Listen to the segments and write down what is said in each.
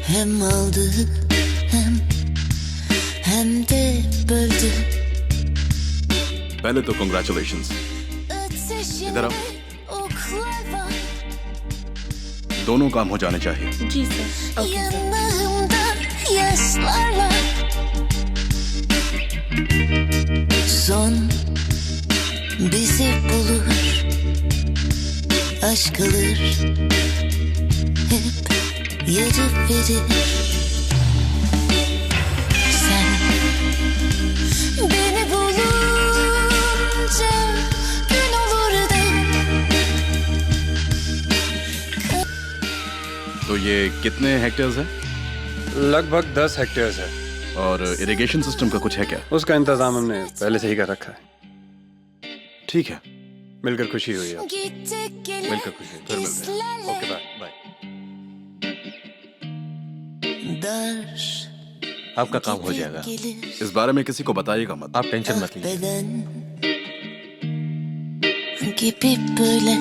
Hem aldı hem de böldü. पहले तो congratulations. इधर आओ. दोनों काम हो जाने चाहिए. जी sir. Okay sir. Yanağımda yaşlarla son bizi bulur, aşk alır, hep yarı verir. Sen beni bulunca gün olurdu. तो ये कितने हेक्टेयर्स है? लगभग 10 हेक्टेयर्स है. और इरिगेशन सिस्टम का कुछ है क्या? उसका इंतजाम हमने पहले से ही कर रखा है. ठीक है. मिलकर खुशी हुई है. मिलकर खुशी. फिर मिलते हैं. Okay bye. बाय. आपका काम हो जाएगा. इस बारे में किसी को बताइएगा मत. आप टेंशन मत लीजिए. Beden gibi böyle.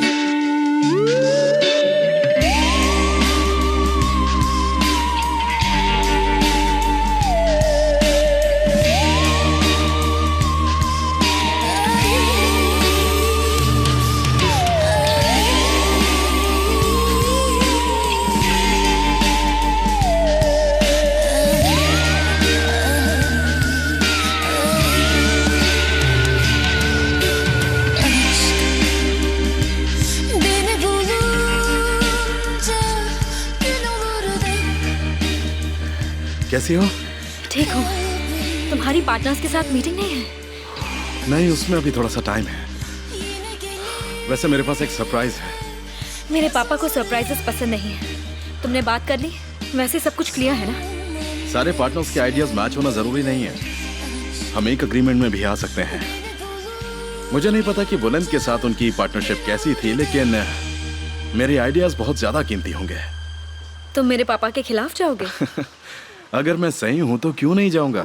Beni bulunca gün olurdu. कैसी हो? ठीक हूँ. तुम्हारी पार्टनर्स के साथ मीटिंग नहीं है? नहीं, उसमें अभी थोड़ा सा टाइम है. वैसे मेरे पास एक सरप्राइज है. मेरे पापा को सरप्राइजेस पसंद नहीं है. तुमने बात कर ली? वैसे सब कुछ क्लियर है ना? सारे पार्टनर्स के आइडियाज मैच होना जरूरी नहीं है. हम एक अग्रीमेंट में भी आ सकते हैं. मुझे नहीं पता कि बुलंद के साथ उनकी पार्टनरशिप कैसी थी, लेकिन मेरे आइडियाज बहुत ज्यादा कीमती होंगे. तुम मेरे पापा के खिलाफ जाओगे? अगर मैं सही हूं तो क्यों नहीं जाऊंगा?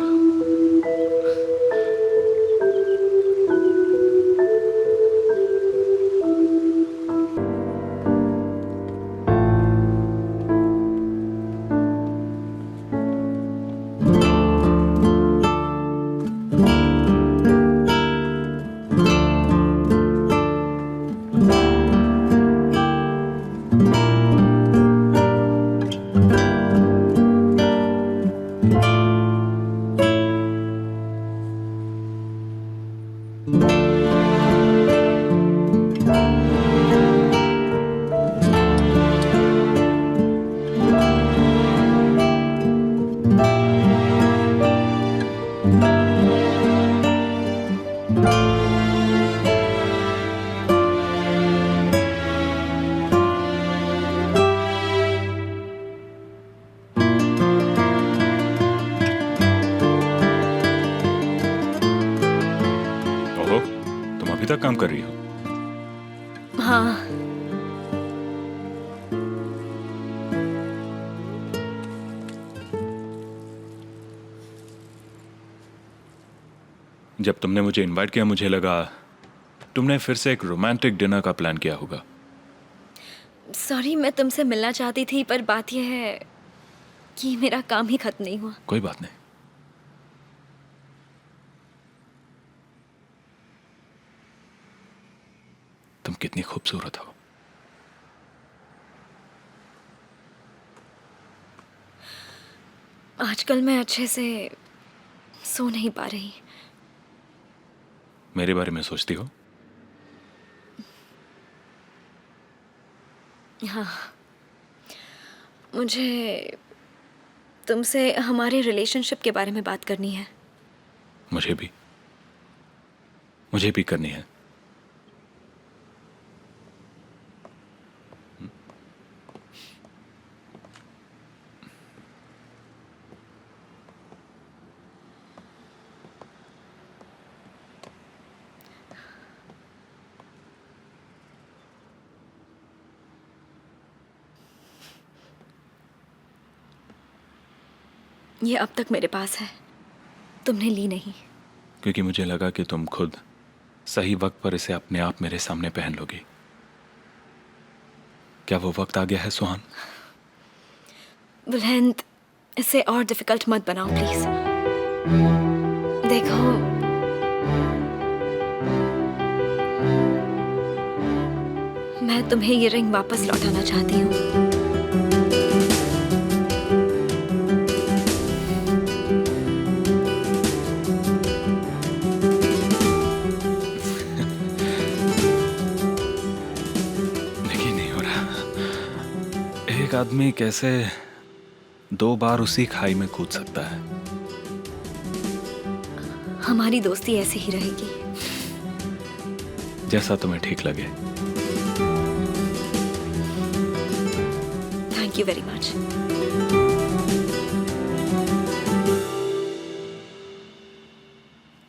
तक काम कर रही हो? हाँ. जब तुमने मुझे इनवाइट किया, मुझे लगा तुमने फिर से एक रोमांटिक डिनर का प्लान किया होगा. सॉरी, मैं तुमसे मिलना चाहती थी, पर बात यह है कि मेरा काम ही खत्म नहीं हुआ. कोई बात नहीं. तुम कितनी खूबसूरत हो. आजकल मैं अच्छे से सो नहीं पा रही. मेरे बारे में सोचती हो? हाँ. मुझे तुमसे हमारे रिलेशनशिप के बारे में बात करनी है. मुझे भी करनी है. ये अब तक मेरे पास है, तुमने ली नहीं. क्योंकि मुझे लगा कि तुम खुद सही वक्त पर इसे अपने आप मेरे सामने पहन लोगी. क्या वो वक्त आ गया है सुहान? बुलंद, इसे और डिफिकल्ट मत बनाओ प्लीज। देखो, मैं तुम्हें ये रिंग वापस लौटाना चाहती हूँ। देखिए, नहीं हो रहा। एक आदमी कैसे 2 बार उसी खाई में कूद सकता है? हमारी दोस्ती ऐसे ही रहेगी। जैसा तुम्हें ठीक लगे। Thank you very much.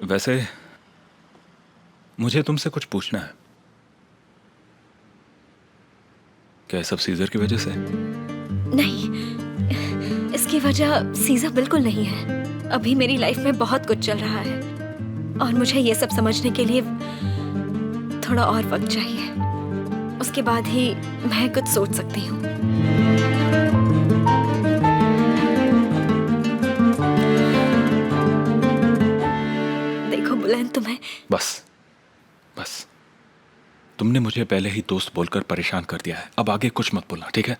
वैसे मुझे तुमसे कुछ पूछना है। क्या सब सीजर की वजह से? नहीं, इसकी वजह सीज़ा बिल्कुल नहीं है। अभी मेरी लाइफ में बहुत कुछ चल रहा है और मुझे ये सब समझने के लिए थोड़ा और वक्त चाहिए। उसके बाद ही मैं कुछ सोच सकती हूँ। देखो बुलंद, तुम्हें बस तुमने मुझे पहले ही दोस्त बोलकर परेशान कर दिया है। अब आगे कुछ मत बोलना, ठीक है?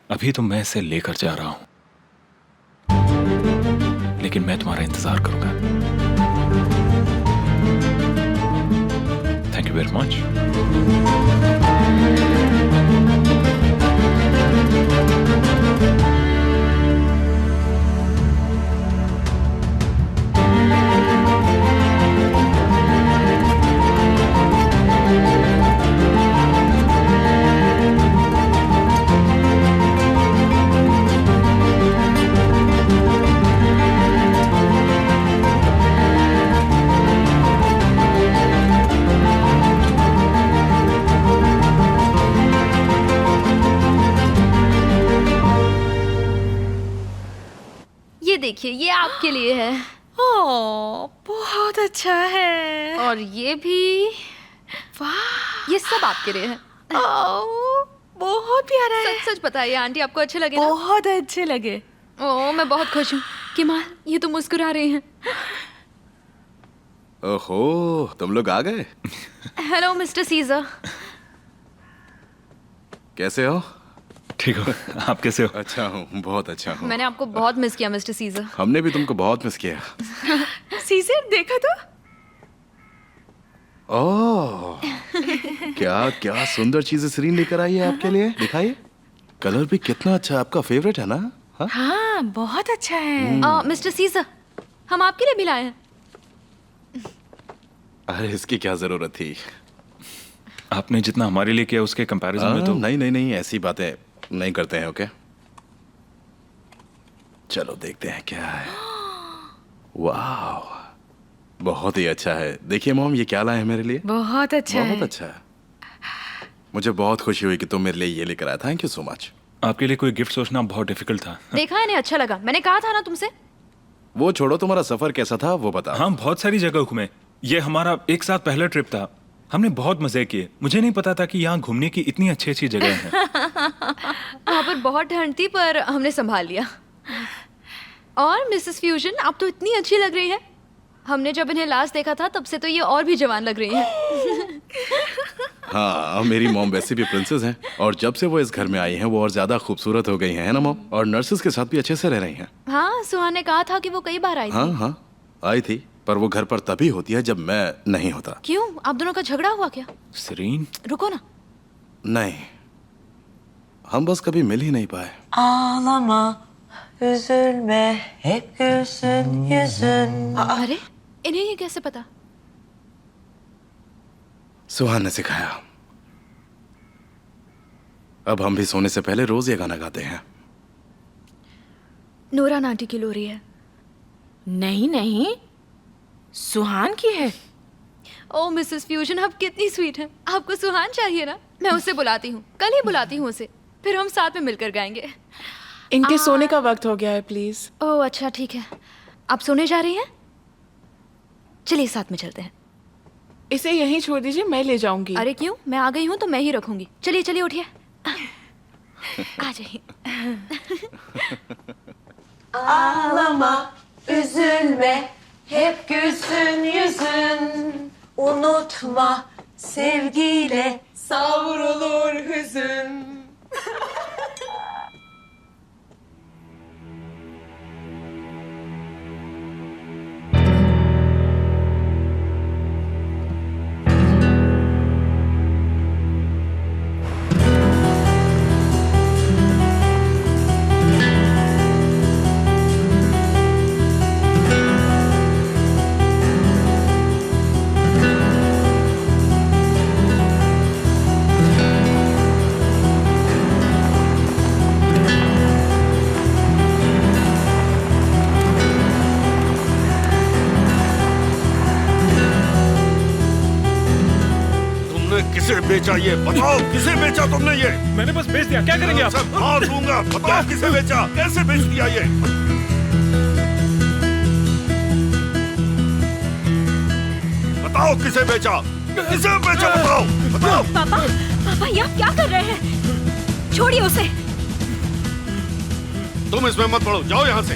अभी तो मैं इसे लेकर जा रहा हूं, लेकिन मैं तुम्हारा इंतजार करूंगा। Thank you very much. ये देखिए, ये आपके लिए है। ओह, बहुत अच्छा है। और ये भी, वाह, ये सब आपके लिए है। ओह, बहुत प्यारा है। सच सच बताइए आंटी, आपको अच्छे लगे ना? बहुत अच्छे लगे। ओह, मैं बहुत खुश हूँ। किमाल, ये तो मुस्कुरा रही हैं। ओहो, तुम लोग आ गए। Hello mister Caesar. कैसे हो? ठीक हो? आप कैसे हो? अच्छा हूँ, बहुत अच्छा हूँ। मैंने आपको बहुत मिस किया मिस्टर सीजर। हमने भी तुमको बहुत मिस किया। सीजर, देखा तो। ओह, क्या क्या सुंदर चीजें सरीन लेकर आई है आपके लिए। दिखाइए। कलर भी कितना अच्छा है। आपका फेवरेट है ना? हाँ? हाँ, बहुत अच्छा है। मिस्टर सीजर, हम आपके लिए भी लाए हैं। अरे इसकी क्या जरूरत थी? आपने जितना हमारे लिए किया उसके कंपैरिजन में तो नहीं, ऐसी बातें नहीं करते हैं। ओके, चलो देखते हैं क्या है। वाह, बहुत ही अच्छा है। देखिए मॉम, ये क्या लाए हैं मेरे लिए। बहुत अच्छा है। बहुत अच्छा है। मुझे बहुत खुशी हुई कि तुम मेरे लिए ये लेकर आया। Thank you so much. आपके लिए कोई गिफ्ट सोचना बहुत डिफिकल्ट था। देखा, इन्हें अच्छा लगा। मैंने कहा था ना तुमसे। वो छोड़ो, तुम्हारा सफर कैसा था वो बताओ। हाँ, बहुत सारी जगह घूमे। ये हमारा एक साथ पहला ट्रिप था। हमने बहुत मजे किए। मुझे नहीं पता था कि यहाँ घूमने की इतनी अच्छी अच्छी जगह हैं। वहाँ पर बहुत ठंड थी पर हमने संभाल लिया। और मिसेस फ्यूजन, आप तो इतनी अच्छी लग रही है। हमने जब इन्हें लास्ट देखा था तब से तो ये और भी जवान लग रही हैं। हाँ, मेरी मॉम वैसे भी प्रिंसेस हैं और जब से वो इस घर में आई हैं वो और ज्यादा खूबसूरत हो गई हैं, है ना मॉम? और नर्सेस के साथ भी अच्छे से रह रही हैं। हाँ, सुहान ने कहा था कि वो कई बार आई थी। हाँ, आई थी, पर वो घर पर तभी होती है जब मैं नहीं होता। क्यों, आप दोनों का झगड़ा हुआ क्या? सरीन, रुको ना। नहीं, हम बस कभी मिल ही नहीं पाए। Ağlama, üzülme, hep gülsün yüzün. अरे, इन्हें ये कैसे पता? सुहान ने सिखाया। अब हम भी सोने से पहले रोज ये गाना गाते हैं। नूरा आंटी की लोरी है। नहीं, सुहान की है। ओ मिसेस फ्यूजन, आप कितनी स्वीट हैं। आपको सुहान चाहिए ना? मैं उसे बुलाती हूँ, कल ही बुलाती हूँ उसे। फिर हम साथ में मिलकर गाएंगे। इनके सोने का वक्त हो गया है, प्लीज। ओह अच्छा, ठीक है। आप सोने जा रही हैं? चलिए साथ में चलते हैं। इसे यहीं छोड़ दीजिए, मैं ले जाऊंगी। अरे क्यों, मैं आ गई हूँ तो मैं ही रखूंगी। चलिए चलिए, उठिए। आ जाइए। Ağlama, üzülme, hep gülsün yüzün. Unutma, sevgiyle savrulur hüzün. तुमने किसे बेचा ये बताओ, किसे बेचा तुमने ये? मैंने बस बेच दिया, क्या करेंगे आप? सब मार दूंगा, बताओ किसे बेचा, कैसे बेच दिया ये? बताओ किसे बेचा, किसे बेचा बताओ, बताओ। पापा, पापा ये आप क्या कर रहे हैं? छोड़िए उसे। तुम इसमें मत पड़ो, जाओ यहाँ से।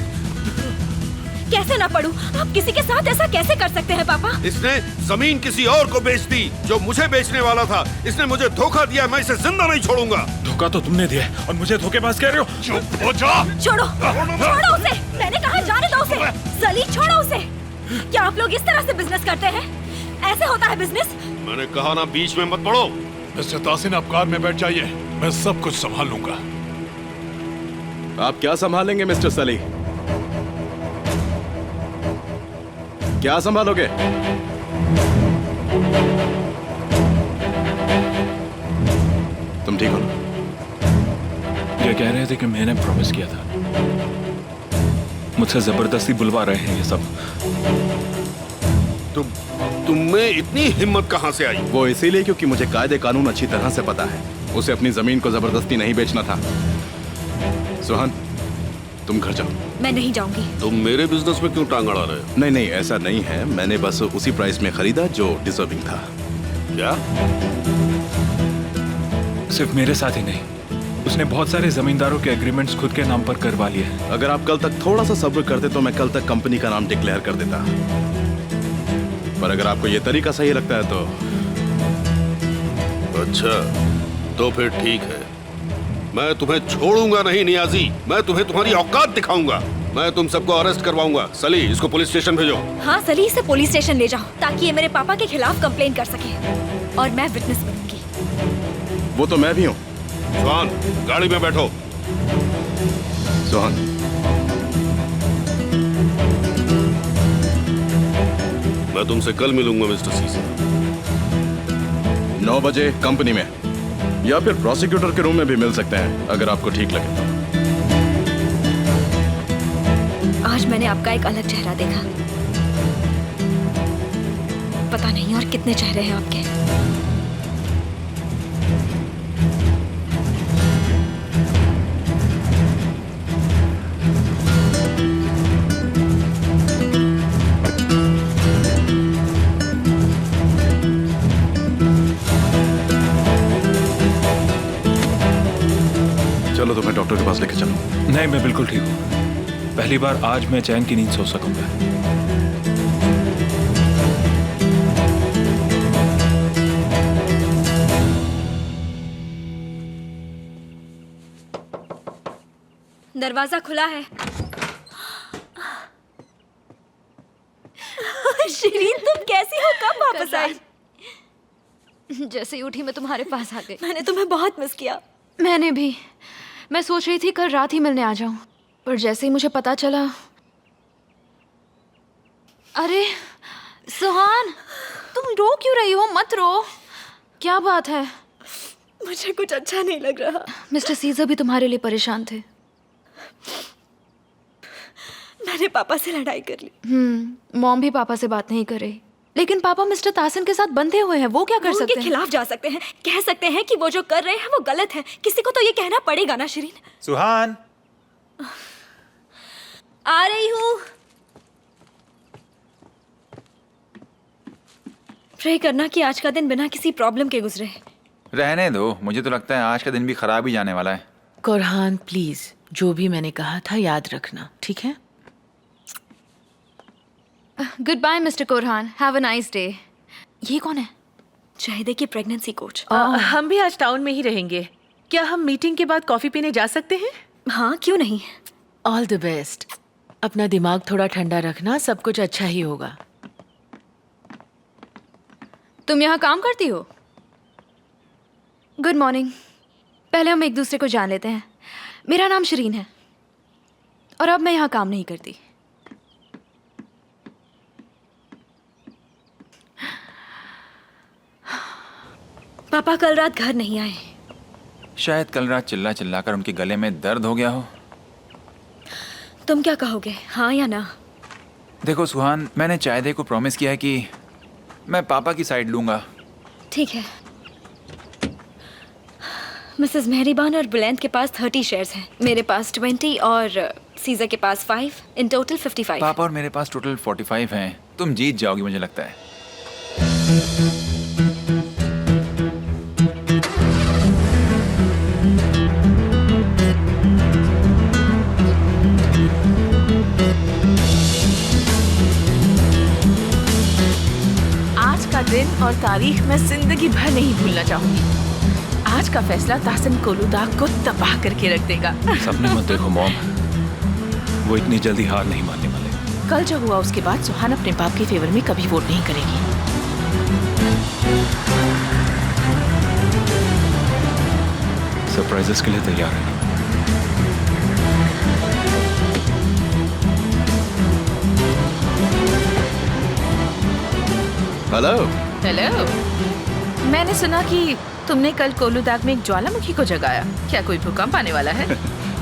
कैसे ना पढ़ूं? आप किसी के साथ ऐसा कैसे कर सकते हैं पापा? इसने जमीन किसी और को बेच दी जो मुझे बेचने वाला था। इसने मुझे धोखा दिया, मैं इसे जिंदा नहीं छोड़ूंगा। धोखा तो तुमने दिया और मुझे धोखेबाज कह रहे हो। चुप हो जा। छोड़ो, छोड़ो उसे। मैंने कहा जाने दो उसे। सली छोड़ो उसे। क्या आप लोग इस तरह से बिजनेस करते हैं? ऐसे होता है बिजनेस? मैंने कहा ना बीच में मत पड़ो। मिस्टर तासिन, आप कार में बैठ जाइए, मैं सब कुछ संभाल लूंगा। आप क्या संभालेंगे मिस्टर सली? क्या संभालोगे? तुम ठीक हो ना? ये कह रहे थे कि मैंने प्रॉमिस किया था। मुझसे जबरदस्ती बुलवा रहे हैं ये सब। तुम में इतनी हिम्मत कहां से आई? वो इसीलिए क्योंकि मुझे कायदे कानून अच्छी तरह से पता है। उसे अपनी जमीन को जबरदस्ती नहीं बेचना था। सुहान, तुम घर जाओ। मैं नहीं जाऊंगी। तुम मेरे बिजनेस में क्यों टांग अड़ा रहे हो? नहीं नहीं, ऐसा नहीं है। मैंने बस उसी प्राइस में खरीदा जो डिजर्विंग था। क्या? सिर्फ मेरे साथ ही नहीं, उसने बहुत सारे जमींदारों के एग्रीमेंट्स खुद के नाम पर करवा लिए हैं। अगर आप कल तक थोड़ा सा सब्र करते तो मैं कल तक कंपनी का नाम डिक्लेयर कर देता। पर अगर आपको ये तरीका सही लगता है तो। अच्छा, तो फिर ठीक है। मैं तुम्हें छोड़ूंगा नहीं नियाजी। मैं तुम्हें तुम्हारी औकात दिखाऊंगा। मैं तुम सबको अरेस्ट करवाऊंगा। सली, इसको पुलिस स्टेशन भेजो। हाँ सली, इसे पुलिस स्टेशन ले जाओ ताकि ये मेरे पापा के खिलाफ कंप्लेन कर सके और मैं विटनेस बनूंगी। वो तो मैं भी हूँ। सुहान, गाड़ी में बैठो। सुहान, मैं तुमसे कल मिलूंगा मिस्टर सीसा। 9 बजे कंपनी में, या फिर प्रोसिक्यूटर के रूम में भी मिल सकते हैं अगर आपको ठीक लगे तो। आज मैंने आपका एक अलग चेहरा देखा। पता नहीं और कितने चेहरे हैं आपके। चलो तुम्हें डॉक्टर के पास लेके चलो। नहीं, मैं बिल्कुल ठीक हूँ। पहली बार आज मैं चैन की नींद सो सकूंगा। दरवाजा खुला है। शिरीन, तुम कैसी हो? कब वापस आई? जैसे ही उठी मैं तुम्हारे पास आ गई। मैंने तुम्हें बहुत मिस किया। मैंने भी। मैं सोच रही थी कल रात ही मिलने आ जाऊं, पर जैसे ही मुझे पता चला। अरे सुहान, तुम रो क्यों रही हो? मत रो। क्या बात है? मुझे कुछ अच्छा नहीं लग रहा। मिस्टर सीजर भी तुम्हारे लिए परेशान थे। मैंने पापा से लड़ाई कर ली। मॉम भी पापा से बात नहीं कर रही, लेकिन पापा मिस्टर तासिन के साथ बंधे हुए हैं। वो क्या कर सकते हैं? उनके खिलाफ जा सकते हैं, कह सकते हैं कि वो जो कर रहे हैं वो गलत है। किसी को तो ये कहना पड़ेगा ना शिरीन। सुहान, आ रही हूँ। प्रे करना कि आज का दिन बिना किसी प्रॉब्लम के गुजरे। रहने दो, मुझे तो लगता है आज का दिन भी खराब ही जाने वाला है। कोरहान प्लीज, जो भी मैंने कहा था याद रखना, ठीक है? Good bye mister Korhan, have a nice day. ये कौन है? जाहिदा की प्रेगनेंसी कोच। हम भी आज टाउन में ही रहेंगे। क्या हम मीटिंग के बाद कॉफी पीने जा सकते हैं? हाँ, क्यों नहीं। All the best. अपना दिमाग थोड़ा ठंडा रखना, सब कुछ अच्छा ही होगा। तुम यहाँ काम करती हो? Good morning. पहले हम एक दूसरे को जान लेते हैं। मेरा नाम शरीन है और अब मैं यहाँ काम नहीं करती। पापा कल रात घर नहीं आए। शायद कल रात चिल्ला चिल्ला कर उनके गले में दर्द हो गया हो। तुम क्या कहोगे, हाँ या ना? देखो सुहान, मैंने चायदे को प्रॉमिस किया है कि मैं पापा की साइड लूंगा। ठीक है। मिसेस मेहरीबान और बुलंद के पास 30 शेयर्स हैं, मेरे पास 20 और सीज़र के पास 5, इन टोटल 55। पापा और मेरे पास टोटल 45 हैं। तुम जीत जाओगी मुझे लगता है। आज का दिन और तारीख मैं जिंदगी भर नहीं भूलना चाहूंगी। आज का फैसला ताहसिन कोलूदाग को तबाह करके रख देगा। सपने मत देखो मॉम, वो इतनी जल्दी हार नहीं मानने वाले। कल जो हुआ उसके बाद सुहान अपने बाप के फेवर में कभी वोट नहीं करेगी। सरप्राइजेस के लिए तैयार है। हेलो। हेलो। मैंने सुना कि तुमने कल कोलूदाग में एक ज्वालामुखी को जगाया। क्या कोई भूकंप आने वाला है?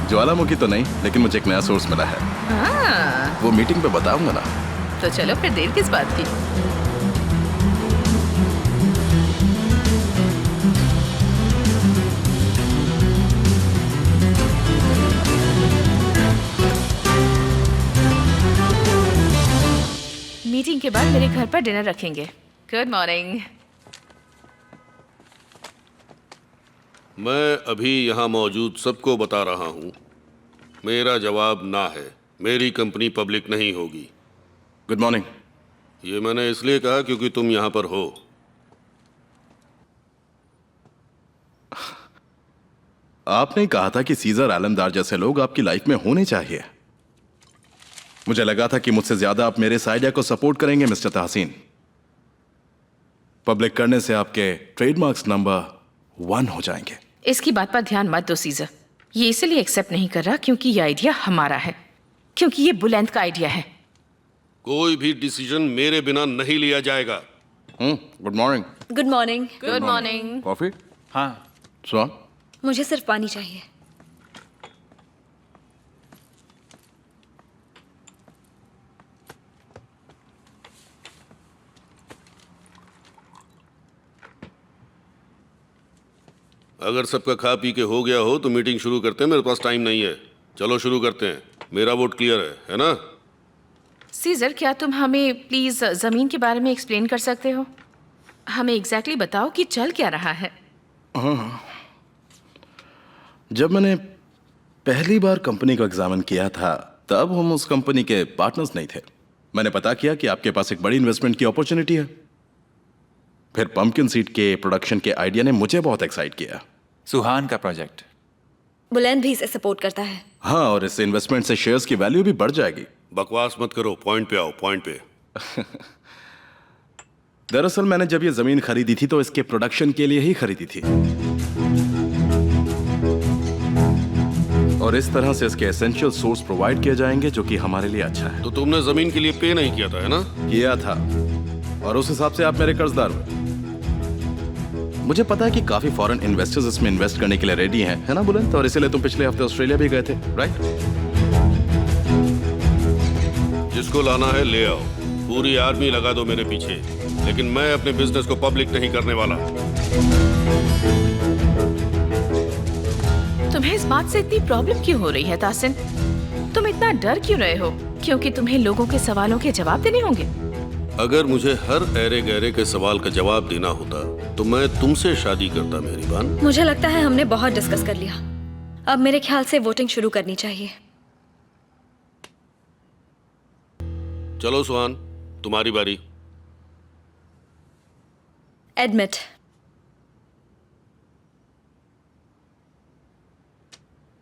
ज्वालामुखी तो नहीं, लेकिन मुझे एक नया सोर्स मिला है। वो मीटिंग पे बताऊंगा ना। तो चलो फिर देर किस बात की। मीटिंग के बाद मेरे घर पर डिनर रखेंगे। Good morning. मैं अभी यहाँ मौजूद सबको बता रहा हूँ, मेरा जवाब ना है। मेरी कंपनी पब्लिक नहीं होगी। Good morning. ये मैंने इसलिए कहा क्योंकि तुम यहाँ पर हो। आपने कहा था कि सीजर आलमदार जैसे लोग आपकी लाइफ में होने चाहिए। मुझे लगा था कि मुझसे ज्यादा आप मेरे इस आइडिया को सपोर्ट करेंगे मिस्टर तहसीन। पब्लिक करने से आपके ट्रेडमार्क्स नंबर 1 हो जाएंगे। इसकी बात पर ध्यान मत दो सीजर। ये इसलिए एक्सेप्ट नहीं कर रहा क्योंकि ये आइडिया हमारा है, क्योंकि ये बुलंद का आइडिया है। कोई भी डिसीजन मेरे बिना नहीं लिया जाएगा। Good morning. Good morning. Good morning. Coffee? हाँ। सुहान? मुझे सिर्फ पानी चाहिए। अगर सबका खा पी के हो गया हो तो मीटिंग शुरू करते हैं। मेरे पास टाइम नहीं है। चलो शुरू करते हैं। मेरा वोट क्लियर है ना? सीजर, क्या तुम हमें प्लीज जमीन के बारे में एक्सप्लेन कर सकते हो? हमें एग्जैक्टली बताओ कि चल क्या रहा है। हाँ, जब मैंने पहली बार कंपनी को एग्जामिन किया था तब हम उस कंपनी के पार्टनर्स नहीं थे। मैंने पता किया कि आपके पास एक बड़ी इन्वेस्टमेंट की अपॉर्चुनिटी है। फिर पंपकिन सीड के प्रोडक्शन के आइडिया ने मुझे बहुत एक्साइट किया। सुहान का प्रोजेक्ट। बुलंद भी इसे सपोर्ट करता है। हाँ, और इस इन्वेस्टमेंट से शेयर्स की वैल्यू भी बढ़ जाएगी। बकवास मत करो, पॉइंट पे आओ, पॉइंट पे। दरअसल मैंने जब ये जमीन खरीदी थी तो इसके प्रोडक्शन के लिए ही खरीदी थी, और इस तरह से इसके एसेंशियल सोर्स प्रोवाइड किए जाएंगे जो कि हमारे लिए अच्छा है। तो तुमने जमीन के लिए पे नहीं किया था, है ना? किया था, और उस हिसाब से आप मेरे कर्जदार हुए। मुझे पता है कि काफी फॉरेन इन्वेस्टर्स इसमें इन्वेस्ट करने के लिए रेडी हैं, है ना बुलंद? और इसीलिए तुम पिछले हफ्ते ऑस्ट्रेलिया भी गए थे, राइट? जिसको लाना है ले आओ, पूरी आर्मी लगा दो मेरे पीछे, लेकिन मैं अपने बिजनेस को पब्लिक नहीं करने वाला। तुम्हें इस बात से इतनी प्रॉब्लम क्यों हो रही है ताहसिन? तुम इतना डर क्यों रहे हो? क्योंकि तुम्हें लोगों के सवालों के जवाब देने होंगे। अगर मुझे हर ऐरे गहरे के सवाल का जवाब देना होता तो मैं तुमसे शादी करता मेहरीबान। मुझे लगता है हमने बहुत डिस्कस कर लिया। अब मेरे ख्याल से वोटिंग शुरू करनी चाहिए। चलो सुहान, तुम्हारी बारी। एडमिट।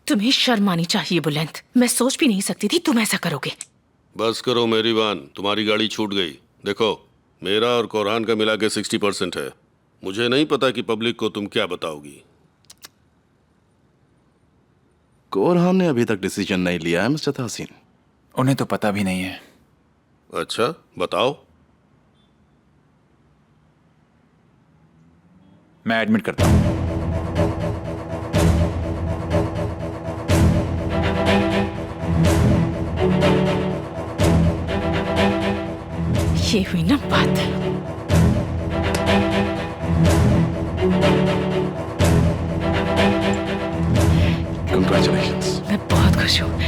तुम्हें शर्म आनी चाहिए बुलंद। मैं सोच भी नहीं सकती थी तुम ऐसा करोगे। बस करो मेरी बान, तुम्हारी गाड़ी छूट गई। देखो, मेरा और कोरहान का मिला के 60% है। मुझे नहीं पता कि पब्लिक को तुम क्या बताओगी। कोरहान ने अभी तक डिसीजन नहीं लिया है मिस्टर ताहसीन। उन्हें तो पता भी नहीं है। अच्छा, बताओ। मैं एडमिट करता हूँ। ये हुई ना बात। कंग्रेचुलेशंस। मैं बहुत खुश हूँ।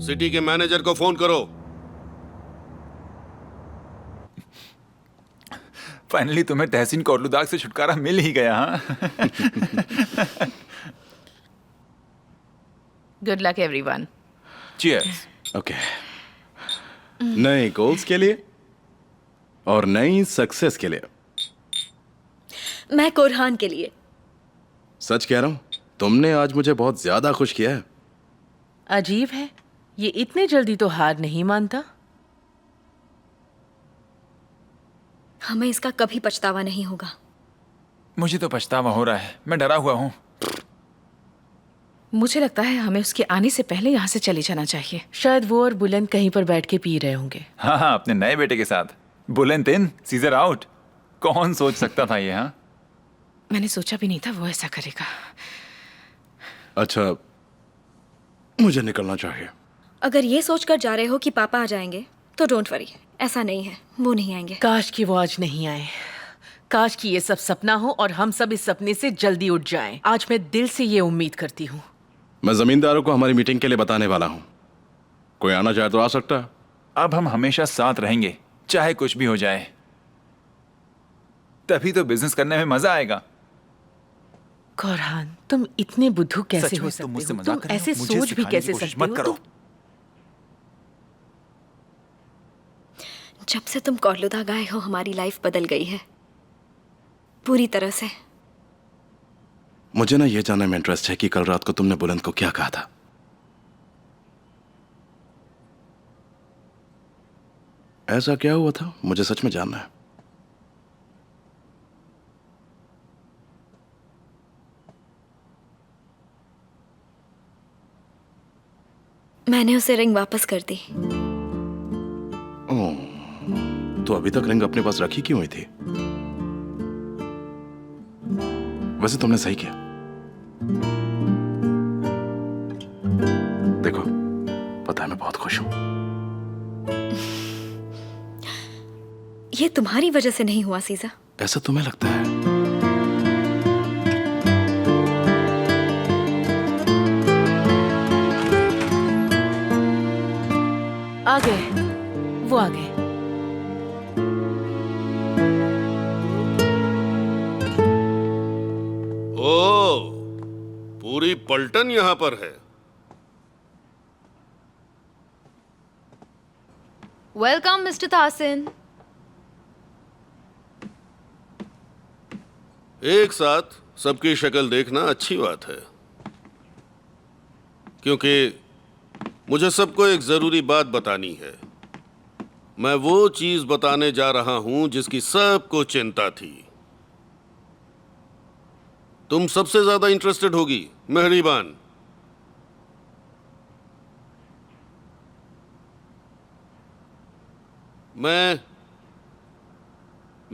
सिटी के मैनेजर को फोन करो। फाइनली तुम्हें तहसीन कोलुदाग से छुटकारा मिल ही गया। हाँ। Good luck everyone. Cheers. Okay, नए गोल्स के लिए और नई सक्सेस के लिए। मैं कोरहान के लिए। सच कह रहा हूं, तुमने आज मुझे बहुत ज्यादा खुश किया है। अजीब है, ये इतने जल्दी तो हार नहीं मानता। हमें इसका कभी पछतावा नहीं होगा। मुझे तो पछतावा हो रहा है। मैं डरा हुआ हूँ। मुझे लगता है हमें उसके आने से पहले यहाँ से चले जाना चाहिए। शायद वो और बुलंद कहीं पर बैठ के पी रहे होंगे। हाँ हाँ, अपने नए बेटे के साथ। बुलंद इन, सीजर आउट। कौन सोच सकता था ये? हाँ, मैंने सोचा भी नहीं था वो ऐसा करेगा। अच्छा, मुझे निकलना चाहिए। अगर ये सोचकर जा रहे हो कि पापा आ जाएंगे तो डोंट वरी, ऐसा नहीं है, वो नहीं आएंगे। काश कि वो आज नहीं आए। काश कि ये सब सपना हो और हम सब इस सपने से जल्दी उठ जाएं। आज मैं दिल से ये उम्मीद करती हूँ। मैं जमींदारों को हमारी मीटिंग के लिए बताने वाला हूँ। कोई आना चाहे तो आ सकता है। अब हम हमेशा साथ रहेंगे, चाहे कुछ भी हो जाए। तभी तो बिजनेस करने में मजा आएगा। कोरहान, तुम इतने बुद्धू कैसे सच हो में सकते तुम मुझसे हो? मजाक तुम कर रहे हो? ऐसे मुझे सोच भी सिखाने कैसे की कोशिश सकते मत हो? करो। जब से तुम कोलुदाग आए हो हमारी लाइफ बदल गई है पूरी तरह से। मुझे ना ये जानने में इंटरेस्ट है कि कल रात को तुमने बुलंद को क्या कहा था। ऐसा क्या हुआ था, मुझे सच में जानना है। मैंने उसे रिंग वापस कर दी। ओह, तो अभी तक रिंग अपने पास रखी क्यों हुई थी? वैसे तुमने सही किया। देखो, पता है मैं बहुत खुश हूं। ये तुम्हारी वजह से नहीं हुआ सीजा। ऐसा तुम्हें लगता है? आ गए, वो आ गए। ओ, पूरी पलटन यहां पर है। Welcome mister Tahsin. एक साथ सबकी शक्ल देखना अच्छी बात है, क्योंकि मुझे सबको एक जरूरी बात बतानी है। मैं वो चीज बताने जा रहा हूं जिसकी सबको चिंता थी। तुम सबसे ज्यादा इंटरेस्टेड होगी मेहरीबान।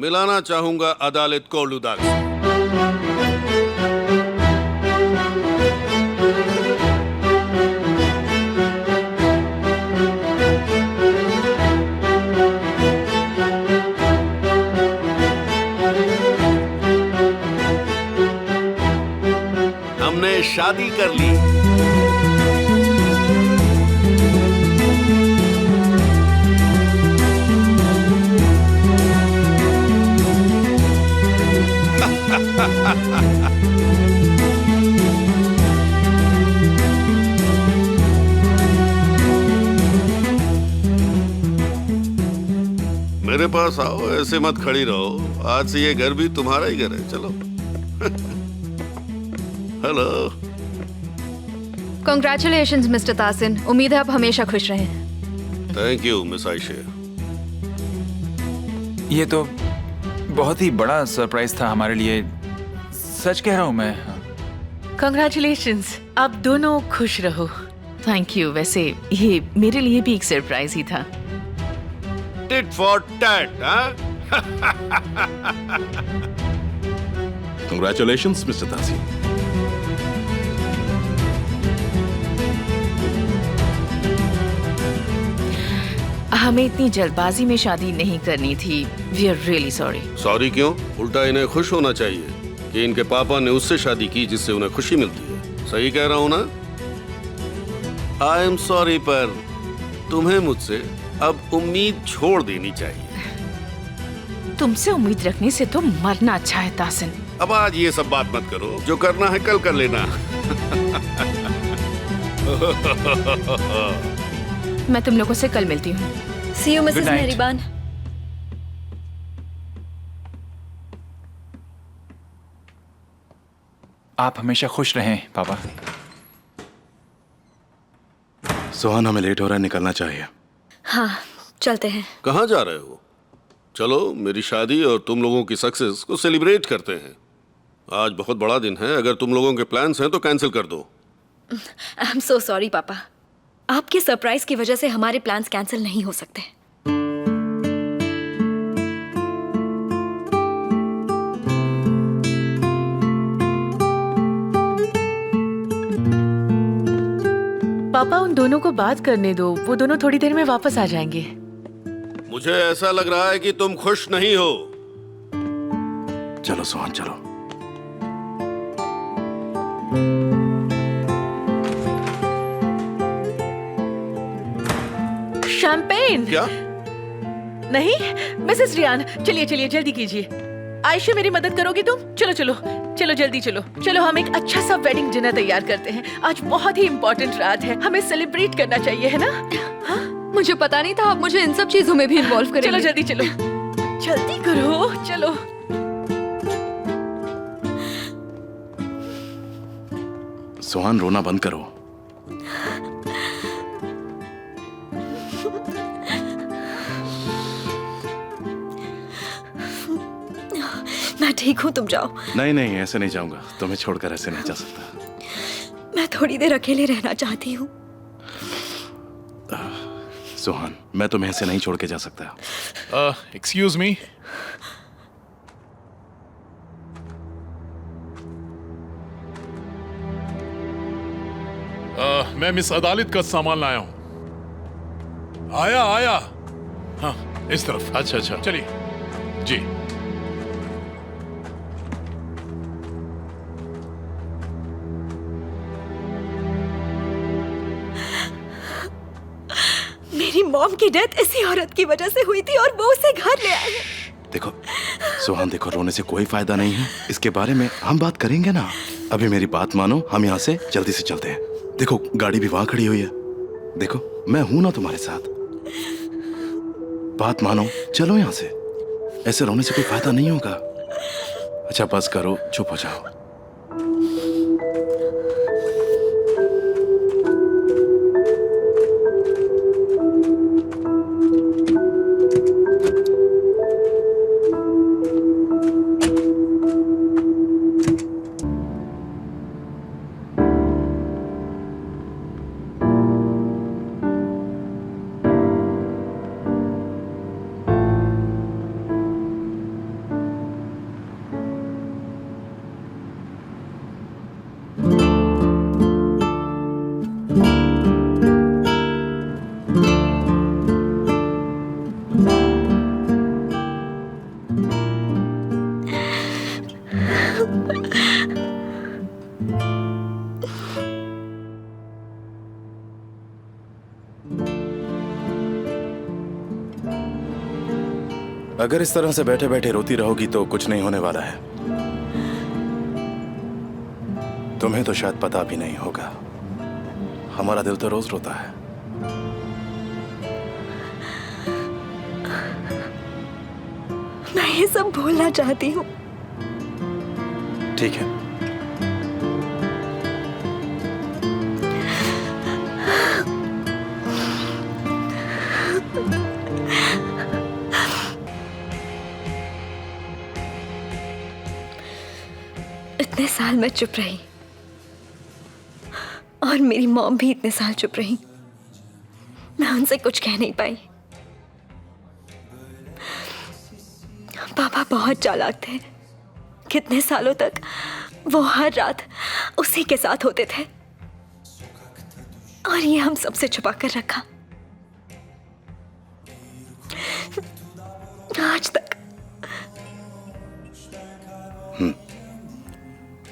मिलाना चाहूंगा अदालत कोलुदाग से। हमने शादी कर ली। मेरे पास आओ, ऐसे मत खड़ी रहो। आज से ये घर भी तुम्हारा ही घर है। चलो। हेलो। Congratulations, mister Tahsin. उम्मीद है आप हमेशा खुश रहें। Thank you miss Aisha. ये तो बहुत ही बड़ा सरप्राइज था हमारे लिए, सच कह रहा हूँ मैं। कंग्रेचुलेशंस, आप दोनों खुश रहो। Thank you. वैसे ये मेरे लिए भी एक सरप्राइज ही था। टिट फॉर टैट, हाँ? Congratulations, mister Tahsin. हमें इतनी जल्दबाजी में शादी नहीं करनी थी। We are really sorry. Sorry क्यों? उल्टा इन्हें खुश होना चाहिए कि इनके पापा ने उससे शादी की जिससे उन्हें खुशी मिलती है। सही कह रहा हूं ना? आई एम सॉरी, पर तुम्हें मुझसे अब उम्मीद छोड़ देनी चाहिए। तुमसे उम्मीद रखने से तो मरना अच्छा है तासिन। अब आज ये सब बात मत करो, जो करना है कल कर लेना। मैं तुम लोगों से कल मिलती हूँ। See you, Good Mrs. night. मेहरीबान। आप हमेशा खुश रहें पापा। सोहन, हमें लेट हो रहा है, निकलना चाहिए। हाँ, चलते हैं। कहाँ जा रहे हो? चलो, मेरी शादी और तुम लोगों की सक्सेस को सेलिब्रेट करते हैं। आज बहुत बड़ा दिन है। अगर तुम लोगों के प्लान्स हैं तो कैंसिल कर दो। आई एम सो सॉरी पापा। आपके सरप्राइज की वजह से हमारे प्लान्स कैंसिल नहीं हो सकते। पापा, उन दोनों को बात करने दो। वो दोनों थोड़ी देर में वापस आ जाएंगे। मुझे ऐसा लग रहा है कि तुम खुश नहीं हो। चलो सोहन, चलो। शैंपेन? क्या? नहीं, मिसेस रियान, चलिए चलिए, जल्दी कीजिए। आयशा, मेरी मदद करोगी तुम? चलो चलो चलो, जल्दी चलो। चलो, हम एक अच्छा सा वेडिंग डिनर तैयार करते हैं। आज बहुत ही इम्पोर्टेंट रात है, हमें सेलिब्रेट करना चाहिए, है ना? हाँ? मुझे पता नहीं था आप मुझे इन सब चीजों में भी इन्वॉल्व करेंगे। चलो जल्दी चलो, जल्दी करो, चलो। सोहन, रोना बंद करो। मैं ठीक हूँ, तुम जाओ। नहीं नहीं, ऐसे नहीं जाऊंगा। तुम्हें छोड़कर ऐसे नहीं जा सकता। मैं थोड़ी देर अकेले रहना चाहती हूँ। सोहन, मैं तुम्हें ऐसे नहीं छोड़ के जा सकता। Excuse me. मैं मिस अदालत का सामान लाया हूं। आया आया। हाँ, इस तरफ। अच्छा अच्छा, चलिए जी। मेरी मॉम की डेथ इसी औरत की वजह से हुई थी और वो उसे घर ले आई है। देखो सोहन, देखो, रोने से कोई फायदा नहीं है। इसके बारे में हम बात करेंगे ना। अभी मेरी बात मानो, हम यहाँ से जल्दी से चलते हैं। देखो, गाड़ी भी वहां खड़ी हुई है। देखो, मैं हूं ना तुम्हारे साथ। बात मानो, चलो यहाँ से। ऐसे रोने से कोई फायदा नहीं होगा। अच्छा, बस करो, चुप हो जाओ। अगर इस तरह से बैठे बैठे रोती रहोगी तो कुछ नहीं होने वाला है। तुम्हें तो शायद पता भी नहीं होगा, हमारा दिल तो रोज रोता है। मैं ये सब भूलना चाहती हूँ। ठीक है, इतने साल मैं चुप रही और मेरी मॉम भी इतने साल चुप रही। मैं उनसे कुछ कह नहीं पाई। पापा बहुत चालाक थे। कितने सालों तक वो हर रात उसी के साथ होते थे और ये हम सबसे छुपा कर रखा आज तक।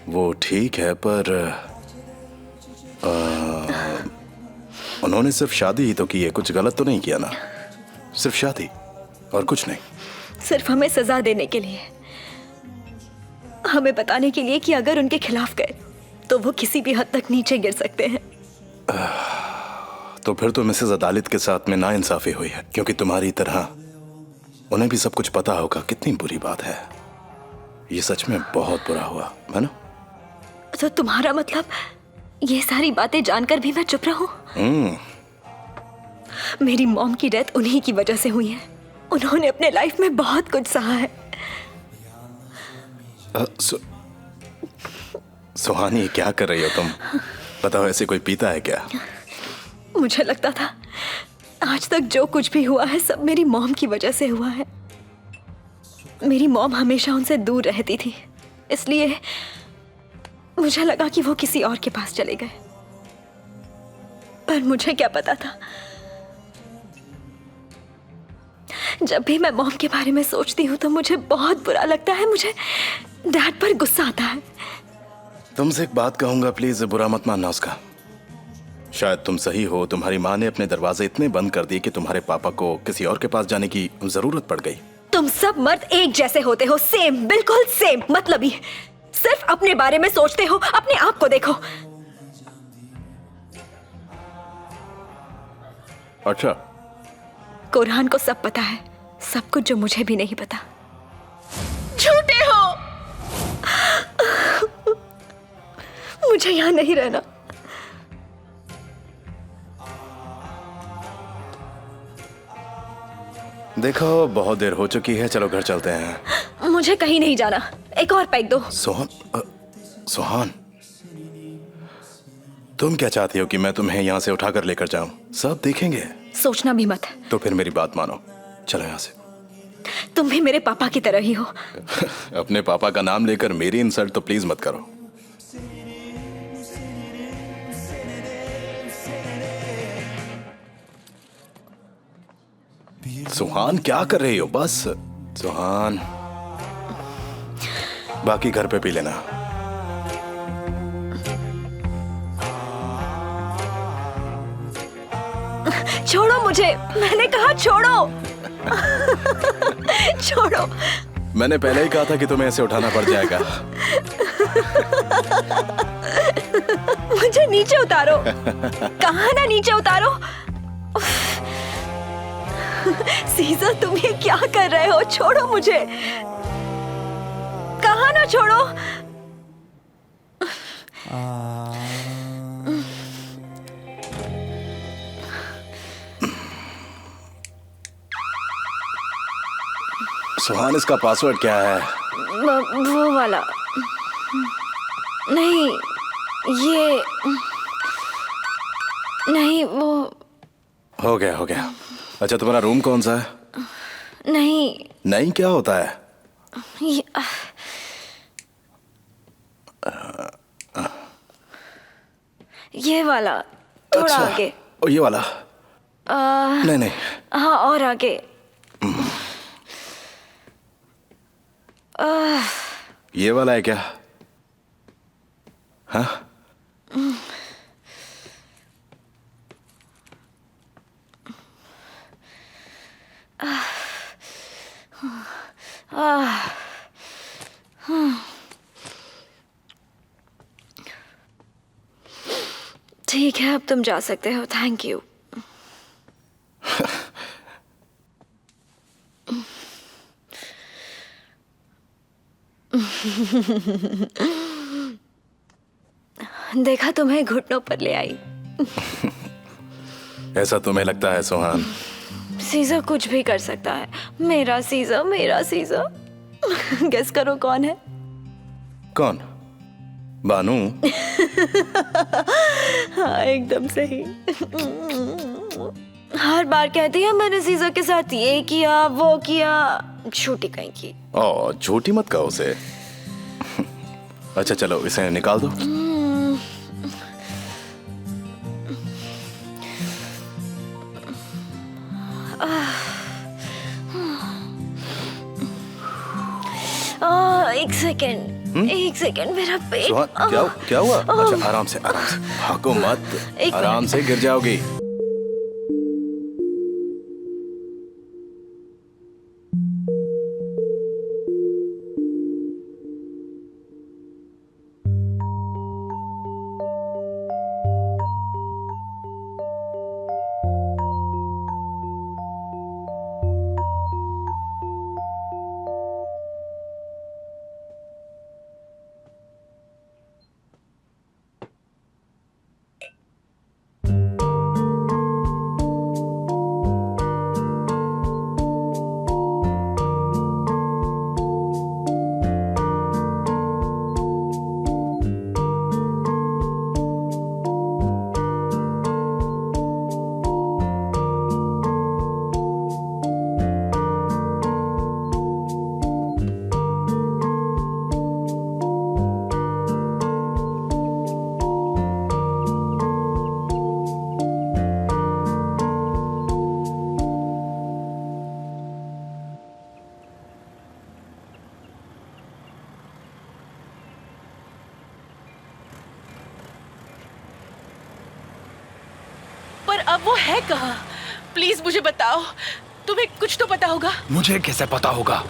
वो ठीक है, पर उन्होंने सिर्फ शादी ही तो की है, कुछ गलत तो नहीं किया ना? सिर्फ शादी और कुछ नहीं। सिर्फ हमें सजा देने के लिए, हमें बताने के लिए कि अगर उनके खिलाफ गए तो वो किसी भी हद तक नीचे गिर सकते हैं। तो फिर तो मिसेस अदालत के साथ में नाइंसाफी हुई है, क्योंकि तुम्हारी तरह उन्हें भी सब कुछ पता होगा। कितनी बुरी बात है, ये सच में बहुत बुरा हुआ है ना? तो तुम्हारा मतलब ये सारी बातें जानकर भी मैं चुप रहूं? मेरी मॉम की डेथ उन्हीं की वजह से हुई है। उन्होंने अपने लाइफ में बहुत कुछ सहा है। सुहानी, क्या कर रही हो तुम? बताओ, ऐसे कोई पीता है क्या? मुझे लगता था आज तक जो कुछ भी हुआ है सब मेरी मॉम की वजह से हुआ है। मेरी मॉम हमेशा उनसे दूर रहती थी, इसलिए मुझे लगा कि वो किसी और के पास चले गए। पर मुझे क्या पता था, जब भी मैं मॉम के बारे में सोचती हूँ तो मुझे बहुत बुरा लगता है। मुझे डैड पर गुस्सा आता है। तुमसे एक बात कहूंगा, प्लीज बुरा मत मानना उसका। शायद तुम सही हो, तुम्हारी माँ ने अपने दरवाजे इतने बंद कर दिए कि तुम्हारे पापा को किसी और के पास जाने की जरूरत पड़ गई। तुम सब मर्द एक जैसे होते हो, सेम, बिल्कुल सेम, मतलबी। सिर्फ अपने बारे में सोचते हो, अपने आप को देखो। अच्छा, कुरान को सब पता है, सब कुछ जो मुझे भी नहीं पता। झूठे हो। मुझे यहां नहीं रहना। देखो, बहुत देर हो चुकी है, चलो घर चलते हैं। मुझे कहीं नहीं जाना। एक और पैक दो। सुहान, तुम क्या चाहती हो कि मैं तुम्हें यहाँ से उठाकर लेकर जाऊं? सब देखेंगे। सोचना भी मत। तो फिर मेरी बात मानो, चलो यहाँ से। तुम भी मेरे पापा की तरह ही हो। अपने पापा का नाम लेकर मेरी इंसल्ट तो प्लीज मत करो। सुहान, क्या कर रही हो? बस सुहान, बाकी घर पे पी लेना। छोड़ो मुझे, मैंने कहा छोड़ो। छोड़ो। मैंने पहले ही कहा था कि तुम्हें ऐसे उठाना पड़ जाएगा। मुझे नीचे उतारो। कहाँ ना नीचे उतारो। सीजर, तुम ये क्या कर रहे हो? छोड़ो मुझे। कहाँ ना छोड़ो। सुहान, इसका पासवर्ड क्या है? वो वाला नहीं, ये नहीं, वो हो गया, हो गया। अच्छा, तुम्हारा रूम कौन सा है? नहीं। नहीं, क्या होता है? ये वाला थोड़ा अच्छा, आगे। ये वाला? नहीं नहीं। हाँ, और आगे। ये वाला है क्या? हाँ? ठीक है, अब तुम जा सकते हो। Thank you. देखा, तुम्हें घुटनों पर ले आई। ऐसा तुम्हें लगता है सुहान? सीजर कुछ भी कर सकता है। मेरा सीजर, मेरा सीजर। गेस करो कौन है? कौन? बानू? हाँ, एकदम सही। हर बार कहती है मैंने सीजर के साथ ये किया, वो किया। झूठी कहीं की। ओ, झूठी मत कहो उसे। अच्छा चलो, इसे निकाल दो। एक सेकेंड, मेरा पेट। सुहान, क्या हुआ? अच्छा, आराम से भागो मत, आराम से गिर जाओगी। पर अब वो है कहाँ? प्लीज मुझे बताओ, तुम्हें कुछ तो पता होगा। मुझे कैसे पता होगा?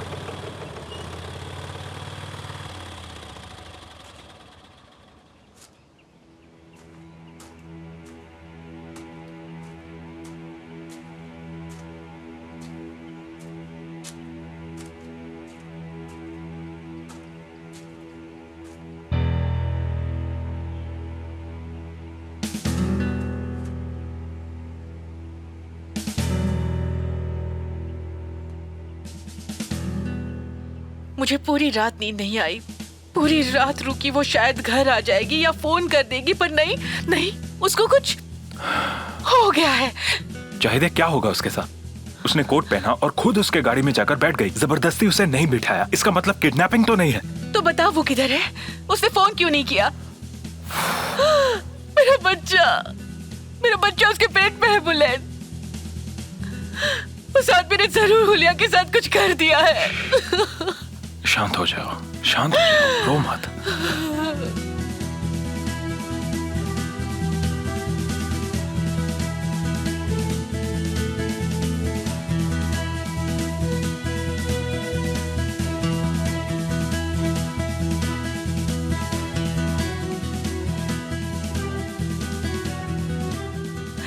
मुझे पूरी रात नींद नहीं आई। पूरी रात रुकी। वो शायद घर आ जाएगी या फोन कर देगी, पर नहीं, उसको कुछ हो गया है। चाहिए क्या होगा उसके साथ? उसने कोट पहना और खुद उसके गाड़ी में जाकर बैठ गई। जबरदस्ती उसे नहीं बिठाया। इसका मतलब किडनैपिंग तो नहीं है? तो बताओ वो किधर है? उसने फोन क्यों नहीं किया? मेरा बच्चा उसके पेट में है बुलेट। उस आदमी ने जरूर हुलिया के साथ कुछ कर दिया है। शांत हो जाओ, शांत हो जाओ, रो मत।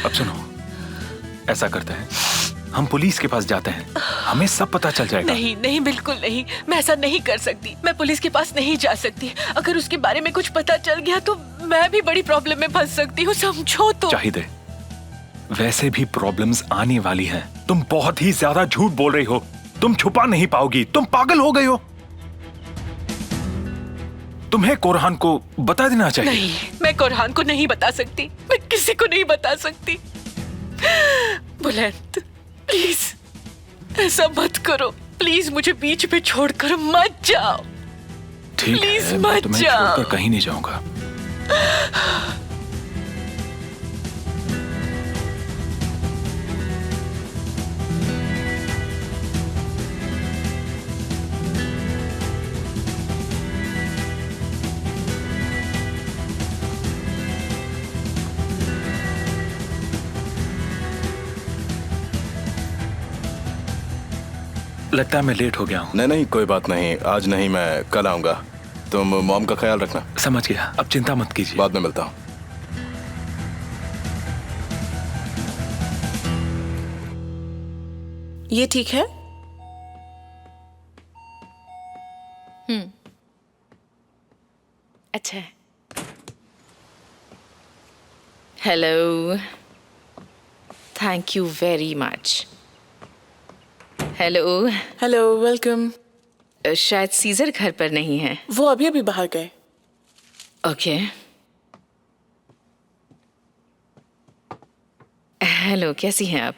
अब सुनो, ऐसा करते हैं, हम पुलिस के पास जाते हैं, हमें सब पता चल जाएगा। नहीं, बिल्कुल नहीं। मैं ऐसा नहीं कर सकती। मैं पुलिस के पास नहीं जा सकती। अगर उसके बारे में कुछ पता चल गया तो मैं भी बड़ी प्रॉब्लम में फंस सकती हूँ, समझो तो। चाहिए, वैसे भी प्रॉब्लम्स आने वाली हैं। तुम बहुत ही ज्यादा झूठ बोल रही हो। तुम छुपा नहीं पाओगी। तुम पागल हो गई हो। तुम्हें कोरहान को बता देना चाहिए। नहीं, मैं कोरहान को नहीं बता सकती। मैं किसी को नहीं बता सकती। बुलंद, प्लीज ऐसा मत करो। प्लीज मुझे बीच में छोड़कर मत जाओ। ठीक प्लीज है, मैं मत तुम्हें जाओ। छोड़कर कहीं नहीं जाऊंगा। लगता है मैं लेट हो गया हूँ। नहीं नहीं, कोई बात नहीं, आज नहीं, मैं कल आऊंगा। तुम मॉम का ख्याल रखना। समझ गया, अब चिंता मत कीजिए। बाद में मिलता हूँ। ये ठीक है? अच्छा है। Hello, thank you very much. Hello. Hello, welcome. शायद सीजर घर पर नहीं है। वो अभी अभी बाहर गए। ओके। हेलो, कैसी हैं आप?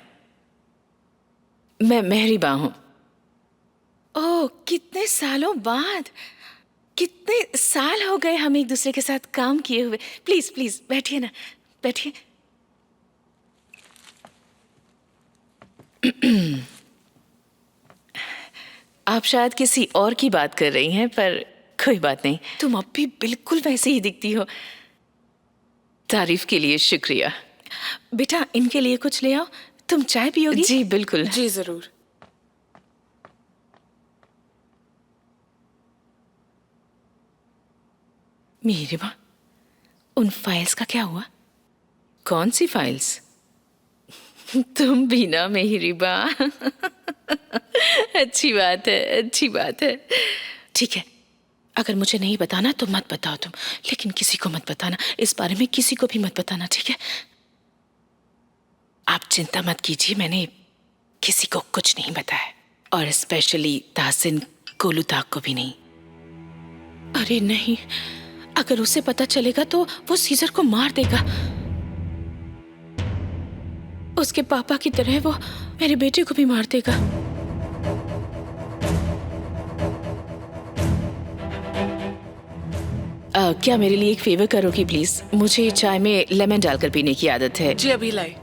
मैं मेहरीबा हूँ। ओह, कितने सालों बाद, कितने साल हो गए हम एक दूसरे के साथ काम किए हुए। प्लीज प्लीज बैठिए ना, बैठिए। आप शायद किसी और की बात कर रही हैं, पर कोई बात नहीं, तुम अब भी बिल्कुल वैसे ही दिखती हो। तारीफ के लिए शुक्रिया। बेटा, इनके लिए कुछ ले आओ। तुम चाय पियोगी? जी बिल्कुल। जी जरूर। मेहरीबा, उन फाइल्स का क्या हुआ? कौन सी फाइल्स? तुम भी ना मेहरीबा। अच्छी बात है, अच्छी बात है। ठीक है, अगर मुझे नहीं बताना तो मत बताओ तुम, लेकिन किसी को मत बताना, इस बारे में किसी को भी मत बताना, ठीक है? आप चिंता मत कीजिए, मैंने किसी को कुछ नहीं बताया, और स्पेशली ताहसिन कोलूदाग को भी नहीं। अरे नहीं, अगर उसे पता चलेगा तो वो सीजर को मार देगा। उसके पापा की तरह वो मेरे बेटे को भी मार देगा। क्या मेरे लिए एक फेवर करोगी प्लीज? मुझे चाय में लेमन डालकर पीने की आदत है। जी अभी लाई।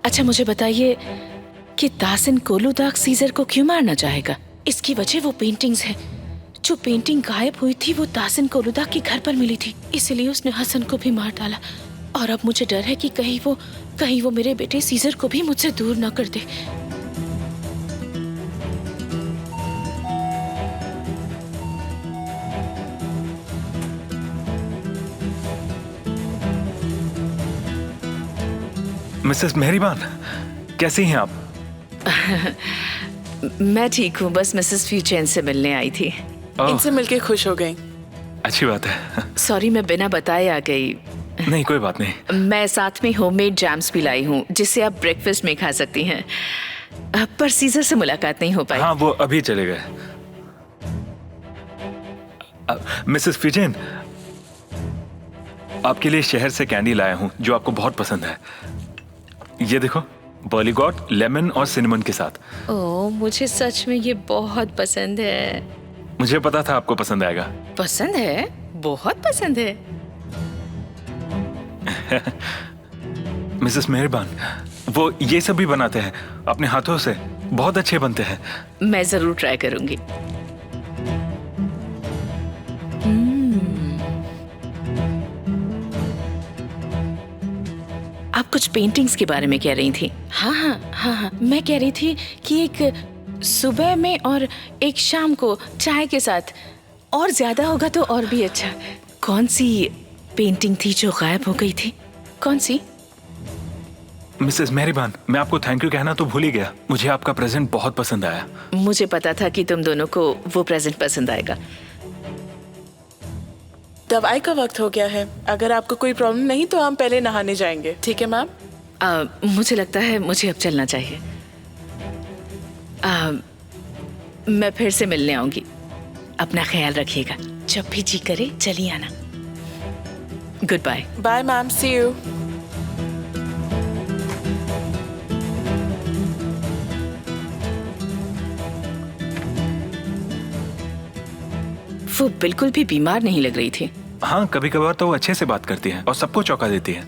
अच्छा, मुझे बताइए कि ताहसिन कोलूदाग सीजर को क्यों मारना चाहेगा? इसकी वजह वो पेंटिंग्स है। जो पेंटिंग गायब हुई थी वो ताहसिन कोलूदाग के घर पर मिली थी, इसलिए उसने हसन को भी मार डाला। और अब मुझे डर है कि कहीं वो मेरे बेटे सीजर को भी मुझसे दूर ना कर दे। मिसेस मेहरीबान, कैसी हैं आप? मैं ठीक हूँ, बस मिसेस फ्यूचेन से मिलने आई थी। इनसे मिलके खुश हो गई। अच्छी बात है। सॉरी, मैं बिना बताए आ गई। नहीं, कोई बात नहीं। मैं साथ में होममेड जैम्स भी लाई हूँ, जिसे आप ब्रेकफास्ट में खा सकती हैं। पर सीजर से मुलाकात नहीं हो पाई। हाँ, वो अभी चले गए। मिसेस फ्यूचेन, आपके लिए शहर से कैंडी लाया हूँ जो आपको बहुत पसंद है। ये देखो, बर्लीगॉट, लेमन और सिनेमन के साथ। ओह, मुझे सच में ये बहुत पसंद है। मुझे पता था आपको पसंद आएगा। पसंद है? बहुत पसंद है। मिसेस मेहरबान, वो ये सब भी बनाते हैं अपने हाथों से, बहुत अच्छे बनते हैं। मैं जरूर ट्राई करूंगी। आप कुछ पेंटिंग्स के बारे में कह रही थी। हाँ, मैं कह रही थी कि एक सुबह में और एक शाम को चाय के साथ, और ज्यादा होगा तो और भी अच्छा। कौन सी पेंटिंग थी जो गायब हो गई थी? कौन सी? मिसेस मेहरबान, मैं आपको थैंक यू कहना तो भूल ही गया। मुझे आपका प्रेजेंट बहुत पसंद आया। मुझे पता था कि तुम दोनों को वो प्रेजेंट पसंद आएगा। दवाई का वक्त हो गया है, अगर आपको कोई प्रॉब्लम नहीं तो हम पहले नहाने जाएंगे, ठीक है मैम? मुझे लगता है मुझे अब चलना चाहिए। मैं फिर से मिलने आऊंगी। अपना ख्याल रखिएगा। जब भी जी करे चलिए आना। Good bye. Bye ma'am, see you. वो बिल्कुल भी बीमार नहीं लग रही थी। हाँ, कभी कभार तो वो अच्छे से बात करती है और सबको चौंका देती है,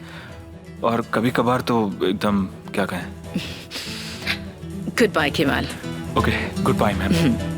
और कभी कभार तो एकदम, क्या कहें। Good bye Kemal. Okay, good bye ma'am.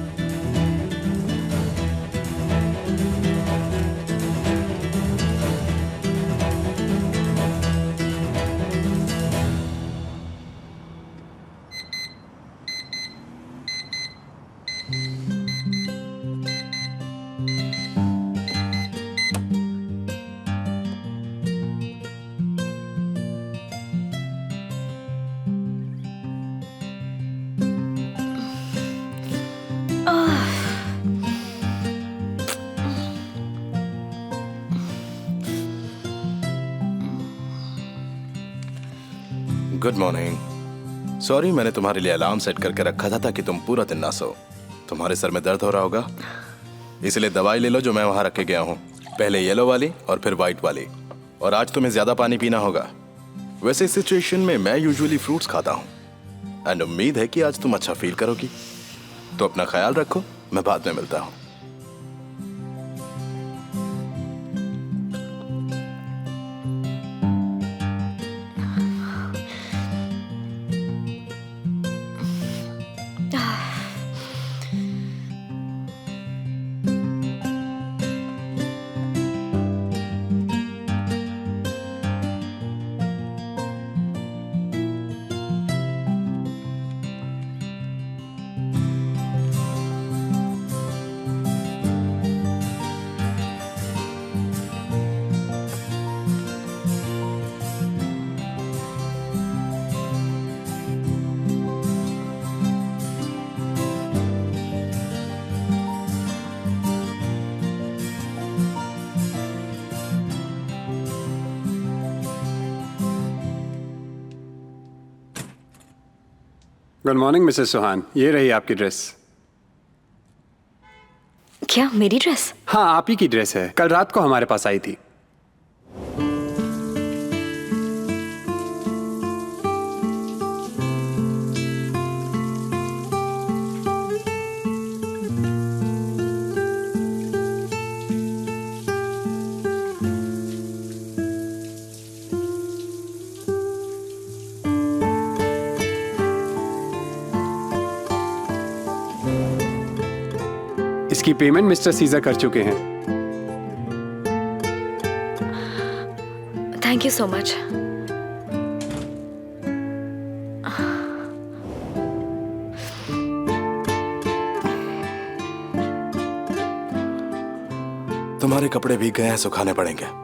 Good morning. Sorry, मैंने तुम्हारे लिए अलार्म सेट करके रखा था ताकि तुम पूरा दिन ना सो। तुम्हारे सर में दर्द हो रहा होगा, इसलिए दवाई ले लो जो मैं वहां रख के गया हूँ। पहले येलो वाली और फिर व्हाइट वाली। और आज तुम्हें ज्यादा पानी पीना होगा। वैसे इस सिचुएशन में मैं यूजुअली फ्रूट्स खाता हूँ एंड उम्मीद है कि आज तुम अच्छा फील करोगी। तो अपना ख्याल रखो, मैं बाद में मिलता हूँ। गुड मॉर्निंग मिसेस सुहान, ये रही आपकी ड्रेस। क्या मेरी ड्रेस? हाँ, आप ही की ड्रेस है, कल रात को हमारे पास आई थी। इसकी पेमेंट मिस्टर सीजर कर चुके हैं। Thank you so much. तुम्हारे कपड़े भीग गए हैं, सुखाने पड़ेंगे।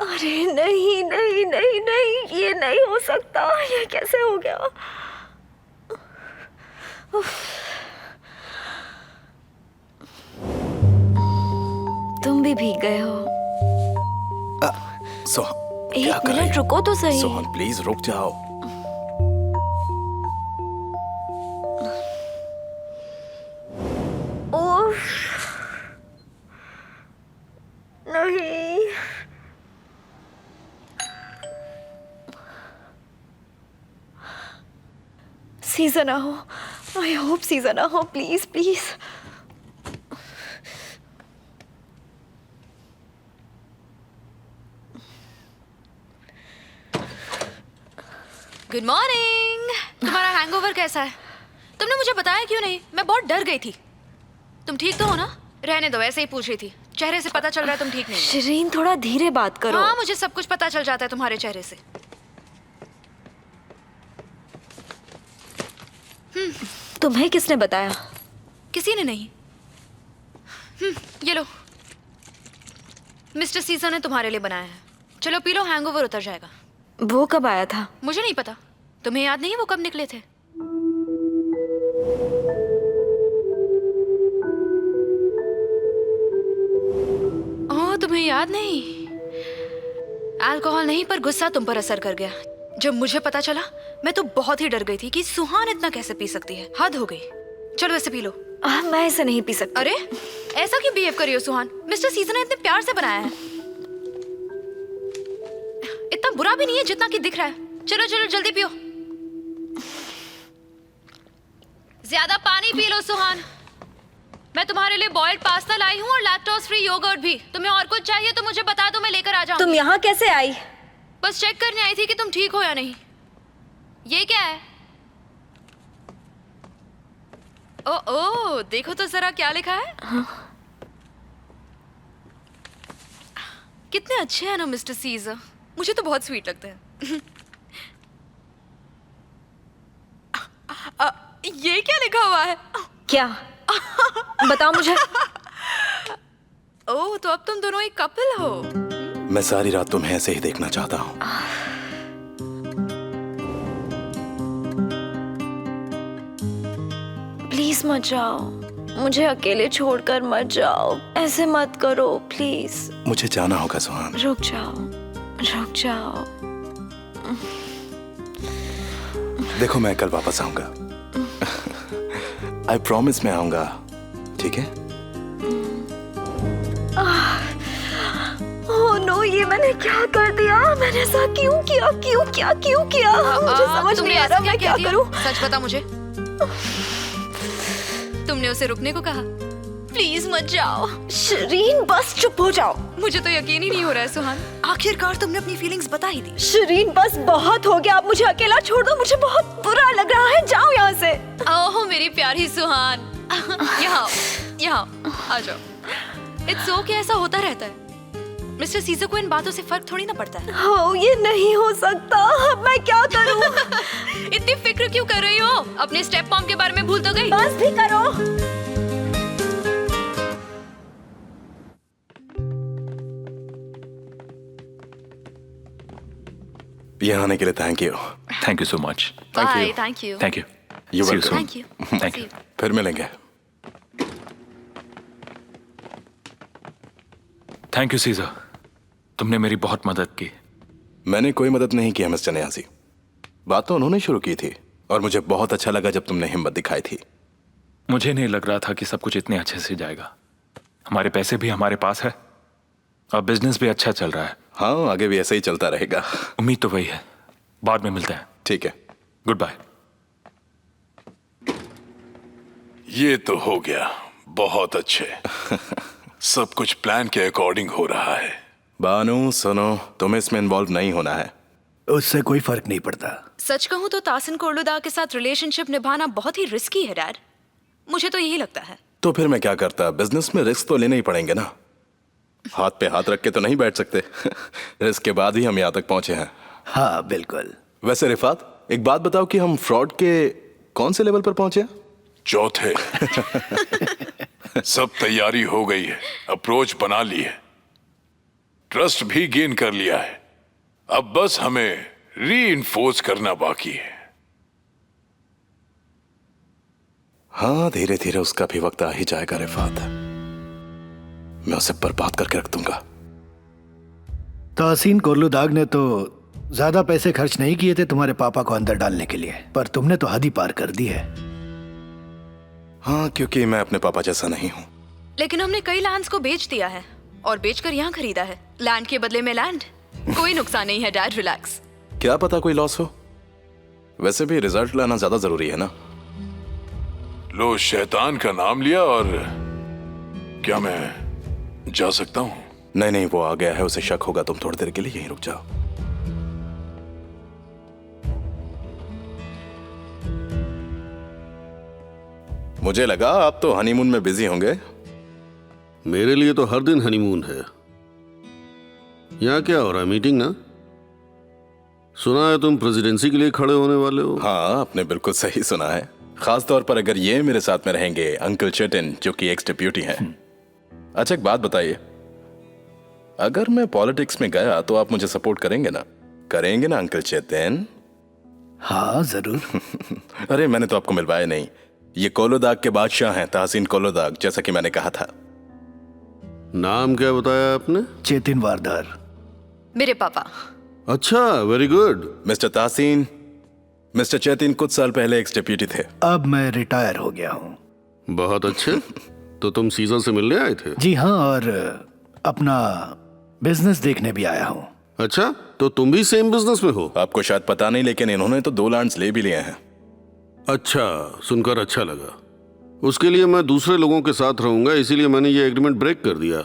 अरे नहीं नहीं नहीं नहीं, ये नहीं हो सकता। ये कैसे हो गया? उफ। तुम भी भीग गए हो। सोहन, एक मिनट रुको तो सही। सोहन प्लीज रुक जाओ। उफ। नहीं। सीजन ना हो। आई होप सीजन ना हो, प्लीज प्लीज। Good morning. तुम्हारा हैंगओवर कैसा है? तुमने मुझे बताया क्यों नहीं? मैं बहुत डर गई थी। तुम ठीक तो हो ना? रहने दो, ऐसे ही पूछ रही थी। चेहरे से पता चल रहा है तुम ठीक नहीं हो। शरीन थोड़ा धीरे बात करो। हाँ, मुझे सब कुछ पता चल जाता है तुम्हारे चेहरे से। तुम्हें किसने बताया? किसी ने नहीं। ये लो, मिस्टर सीजर ने तुम्हारे लिए बनाया है। चलो पी लो, हैंगओवर उतर जाएगा। वो कब आया था? मुझे नहीं पता। तुम्हें याद नहीं वो कब निकले थे? ओह, तुम्हें याद नहीं? अल्कोहल नहीं, पर गुस्सा तुम पर असर कर गया। जब मुझे पता चला, मैं तो बहुत ही डर गई थी कि सुहान इतना कैसे पी सकती है। हद हो गई। चलो ऐसे पी लो। मैं इसे नहीं पी सकती। अरे ऐसा क्यों बिहेव कर रही हो सुहान? मिस्टर सीजर ने इतने प्यार से बनाया है। इतना बुरा भी नहीं है जितना कि दिख रहा है। चलो चलो जल्दी पियो। ज्यादा पानी पी लो सुहान। मैं तुम्हारे लिए बॉइल्ड पास्ता लाई हूँ और लैक्टोज फ्री योगर्ट भी। तुम्हें और कुछ चाहिए तो मुझे बता दो, मैं लेकर आ जाऊंगी। तुम यहाँ कैसे आई? बस चेक करने आई थी कि तुम ठीक हो या नहीं। ये क्या है? ओ देखो तो जरा क्या लिखा है। कितने अच्छे हैं ना मिस्टर सीजर, मुझे तो बहुत स्वीट लगते हैं। ये क्या लिखा हुआ है? क्या? बताओ मुझे। ओह, तो अब तुम दोनों एक कपल हो। मैं सारी रात तुम्हें ऐसे ही देखना चाहता हूँ। प्लीज मत जाओ, मुझे अकेले छोड़कर मत जाओ, ऐसे मत करो प्लीज। मुझे जाना होगा सुहान। रुक जाओ, रुक जाओ। देखो मैं कल वापस आऊंगा। आई प्रॉमिस मैं आऊंगा, ठीक है? ओह नो, ये मैंने क्या कर दिया? मैंने ऐसा क्यों किया? क्यों किया? मुझे समझ नहीं आ रहा मैं क्या करूं। सच बता मुझे, तुमने उसे रुकने को कहा? प्लीज मत जाओ। शरीन बस चुप हो जाओ। मुझे तो यकीन ही नहीं हो रहा है सुहान, आखिरकार तुमने अपनी फीलिंग्स बता ही दी। शरीन बस बहुत हो गया, आप मुझे अकेला छोड़ दो, मुझे बहुत बुरा लग रहा है, जाओ यहाँ से। ओह मेरी प्यारी सुहान, यहाँ आ जाओ। इट्स ओके, ऐसा होता रहता है। मिस्टर सीजर को इन बातों से फर्क थोड़ी ना पड़ता है। हो, ये नहीं हो सकता, अब मैं क्या करूं? इतनी फिक्र क्यों कर रही हो? अपने स्टेप मॉम के बारे में भूल तो गई? बस भी करो। यहाँ आने के लिए thank you. Thank you so much. Bye. Thank you. Thank you. You See you welcome. soon. Thank you. Thank you. फिर मिलेंगे। थैंक यू सीजर, तुमने मेरी बहुत मदद की। मैंने कोई मदद नहीं की मिस्टर न्यासी, बात तो उन्होंने शुरू की थी और मुझे बहुत अच्छा लगा जब तुमने हिम्मत दिखाई थी। मुझे नहीं लग रहा था कि सब कुछ इतने अच्छे से जाएगा। हमारे पैसे भी हमारे पास है और बिजनेस भी अच्छा चल रहा है। हाँ, आगे भी ऐसे ही चलता रहेगा। उम्मीद तो वही है। बाद में मिलते हैं। ठीक है, गुड बाय। ये तो हो गया, बहुत अच्छे। सब कुछ प्लान के अकॉर्डिंग हो रहा है। बानू सुनो, तुम्हें इसमें इन्वॉल्व नहीं होना है। उससे कोई फर्क नहीं पड़ता। सच कहूँ तो तासिन कोर्लुदा के साथ रिलेशनशिप निभाना बहुत ही रिस्की है डैड, मुझे तो यही लगता है। तो फिर मैं क्या करता? बिजनेस में रिस्क तो लेने ही पड़ेंगे ना, हाथ पे हाथ रख के तो नहीं बैठ सकते। रिस्क के बाद ही हम यहाँ तक पहुंचे हैं। हाँ बिल्कुल। वैसे रिफात, एक बात बताओ कि हम फ्रॉड के कौन से लेवल पर पहुंचे? चौथे। सब तैयारी हो गई है, अप्रोच बना ली है, ट्रस्ट भी गेन कर लिया है, अब बस हमें रीइंफोर्स करना बाकी है। हाँ, धीरे धीरे उसका भी वक्त आ ही जाएगा रिफात। मैं उसे बर्बाद करके रख दूंगा। तासीन कोर्लुदाग ने तो ज्यादा पैसे खर्च नहीं किए थे तुम्हारे पापा को अंदर डालने के लिए, पर तुमने तो हद ही पार कर दी है। हाँ, क्योंकि मैं अपने पापा जैसा नहीं हूँ। लेकिन हमने कई लैंड्स को बेच दिया है और बेचकर यहाँ खरीदा है। लैंड के बदले में लैंड, कोई नुकसान नहीं है डैड, रिलैक्स। क्या पता कोई लॉस हो। वैसे भी रिजल्ट लाना ज्यादा जरूरी है ना। लो, शैतान का नाम लिया। और क्या मैं जा सकता हूँ? नहीं नहीं, वो आ गया है, उसे शक होगा। तुम थोड़ी देर के लिए यहीं रुक जाओ। मुझे लगा आप तो हनीमून में बिजी होंगे। मेरे लिए तो हर दिन हनीमून है। यहाँ क्या हो रहा है? मीटिंग ना? सुना है तुम प्रेसिडेंसी के लिए खड़े होने वाले हो। हाँ, आपने बिल्कुल सही सुना है। खास तौर पर अगर ये मेरे साथ में रहेंगे अंकल चेटिन, जो कि एक्स डिप्यूटी हैं। अच्छा, एक बात बताइए, अगर मैं पॉलिटिक्स में गया तो आप मुझे सपोर्ट करेंगे ना? करेंगे ना अंकल चेतिन? हाँ जरूर। अरे मैंने तो आपको मिलवाया नहीं। ये कोलोदाग के बादशाह हैं, तासीन कोलोदाग, जैसा कि मैंने कहा था। नाम क्या बताया आपने? चेतिन वारदार। मेरे पापा। अच्छा, very good. Mister Taseen, mister चेतिन कुछ साल पहले एक्स डिप्यूटी थे। अब मैं रिटायर हो गया हूँ। बहुत अच्छे। तो तुम सीजर से मिलने आए थे? जी हाँ, और अपना बिजनेस देखने भी आया हूँ। अच्छा, तो तुम भी सेम बिजनेस में हो? आपको शायद पता नहीं, लेकिन इन्होंने तो 2 लैंड्स ले भी लिए हैं। अच्छा, सुनकर अच्छा लगा। उसके लिए मैं दूसरे लोगों के साथ रहूंगा, इसीलिए मैंने ये एग्रीमेंट ब्रेक कर दिया।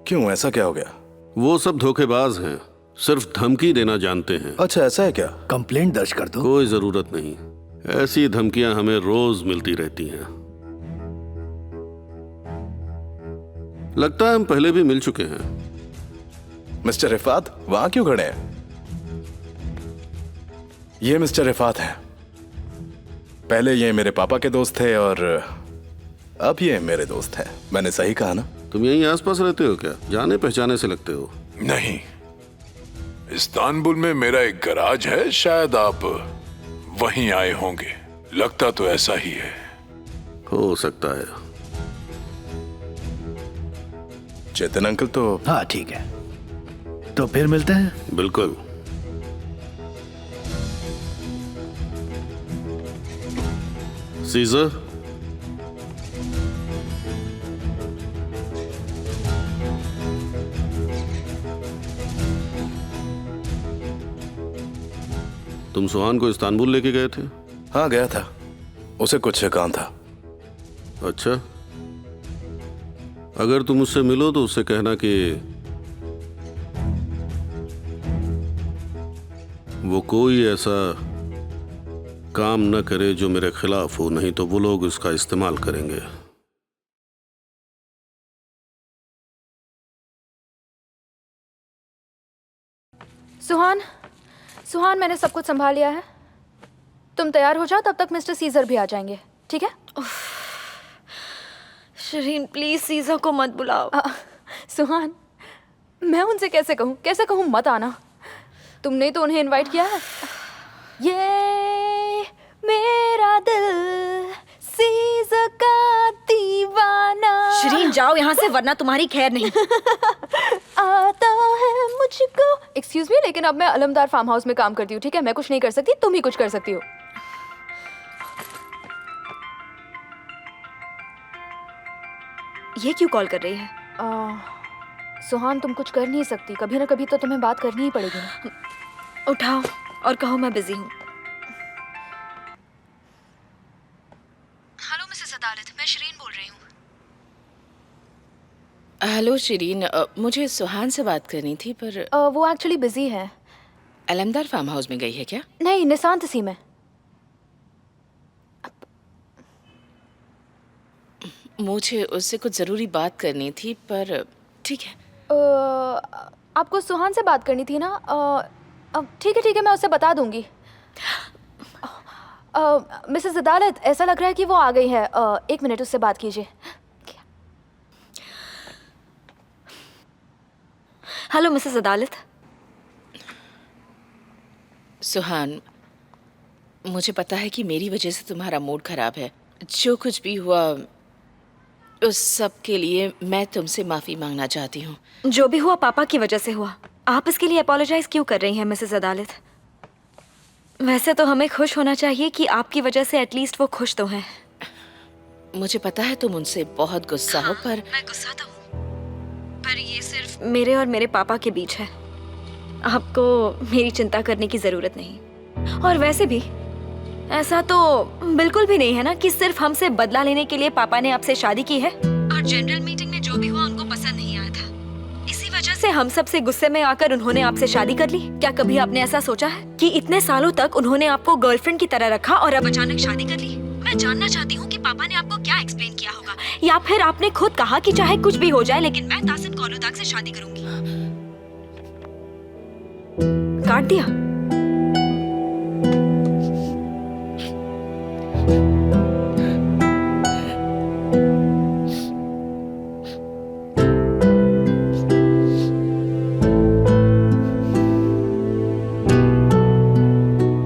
क्यों, ऐसा क्या हो गया? वो सब धोखेबाज हैं, सिर्फ धमकी देना जानते हैं। अच्छा, ऐसा है क्या? कंप्लेंट दर्ज कर दो। कोई जरूरत नहीं, ऐसी धमकियां हमें रोज मिलती रहती हैं। लगता है हम पहले भी मिल चुके हैं। मिस्टर रिफात वहां क्यों खड़े हैं? ये मिस्टर रिफात हैं। पहले ये मेरे पापा के दोस्त थे और अब ये मेरे दोस्त हैं। मैंने सही कहा ना? तुम यहीं आसपास रहते हो क्या? जाने पहचाने से लगते हो। नहीं, इस्तांबुल में मेरा एक गैराज है, शायद आप वहीं आए होंगे। लगता तो ऐसा ही है। हो सकता है। चेतन अंकल तो हाँ ठीक है, तो फिर मिलते हैं। बिल्कुल। सीजर, तुम सुहान को इस्तांबुल लेके गए थे? हाँ गया था, उसे कुछ काम था। अच्छा, अगर तुम उससे मिलो तो उससे कहना कि वो कोई ऐसा काम न करे जो मेरे खिलाफ हो, नहीं तो वो लोग उसका इस्तेमाल करेंगे। सुहान, सुहान, मैंने सब कुछ संभाल लिया है। तुम तैयार हो जाओ, तब तक मिस्टर सीजर भी आ जाएंगे, ठीक है? शरीन प्लीज सीजर को मत बुलाओ। सुहान, मैं उनसे कैसे कहूँ मत आना। तुमने ही तो उन्हें इनवाइट किया है। ये मेरा दिल सीजर का दीवाना। शरीन जाओ यहाँ से, वरना तुम्हारी खैर नहीं। आता है मुझको। एक्सक्यूज मी, लेकिन अब मैं अलमदार फार्म हाउस में काम करती हूँ, ठीक है? मैं कुछ नहीं कर सकती, तुम ही कुछ कर सकती हो। ये क्यों कॉल कर रही है? सुहान, तुम कुछ कर नहीं सकती, कभी ना कभी तो तुम्हें बात करनी ही पड़ेगी ना। उठाओ और कहो मैं बिजी हूँ। हेलो मिसेस अदालत, मैं शरीन बोल रही हूँ। हेलो शिरीन, मुझे सुहान से बात करनी थी पर वो एक्चुअली बिजी है। अलमदार फार्म हाउस में गई है क्या? नहीं, निशांत सी में। मुझे उससे कुछ ज़रूरी बात करनी थी पर ठीक है। आपको सुहान से बात करनी थी ना? ठीक है, मैं उससे बता दूंगी। मिसेस अदालत, ऐसा लग रहा है कि वो आ गई है। 1 मिनट, उससे बात कीजिए। हेलो मिसेस अदालत। सुहान, मुझे पता है कि मेरी वजह से तुम्हारा मूड खराब है। जो कुछ भी हुआ उस सब के लिए मैं तुमसे माफ़ी मांगना चाहती हूँ। जो भी हुआ पापा की वजह से हुआ। आप इसके लिए अपोलोजाइज क्यों कर रही हैं मिसेस अदालत? वैसे तो हमें खुश होना चाहिए कि आपकी वजह से एटलीस्ट वो खुश तो हैं। मुझे पता है तुम उनसे बहुत गुस्सा हो, पर मैं गुस्सा तो हूँ, पर ये सिर्फ मेरे और मेरे पापा के बीच है। आपको मेरी चिंता करने की जरूरत नहीं। और वैसे भी ऐसा तो बिल्कुल भी नहीं है ना कि सिर्फ हमसे बदला लेने के लिए पापा ने आपसे शादी की है। और जनरल मीटिंग में जो भी हुआ उनको पसंद नहीं आया था, इसी वजह से हम सब से गुस्से में आकर उन्होंने आपसे शादी कर ली। क्या कभी आपने ऐसा सोचा है कि इतने सालों तक उन्होंने आपको गर्लफ्रेंड की तरह रखा और अब अचानक शादी कर ली? मैं जानना चाहती हूँ कि पापा ने आपको क्या एक्सप्लेन किया होगा, या फिर आपने खुद कहा कि चाहे कुछ भी हो जाए लेकिन मैं तासिन कोलुदाग से शादी करूंगी। काट दिया।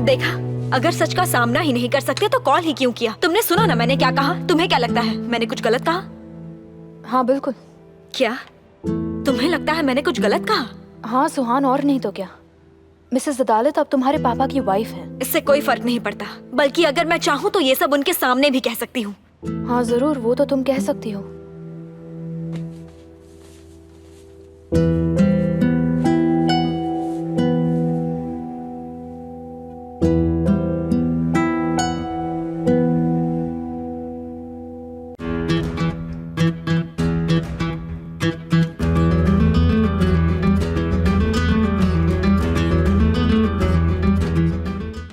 देखा, अगर सच का सामना ही नहीं कर सकते तो कॉल ही क्यों किया? तुमने सुना ना मैंने क्या कहा? तुम्हें क्या लगता है मैंने कुछ गलत कहा? हाँ बिल्कुल। क्या तुम्हें लगता है मैंने कुछ गलत कहा? हाँ सुहान, और नहीं तो क्या। मिसेस अदालत अब तुम्हारे पापा की वाइफ है। इससे कोई फर्क नहीं पड़ता, बल्कि अगर मैं चाहूँ तो ये सब उनके सामने भी कह सकती हूँ। हाँ जरूर, वो तो तुम कह सकती हो।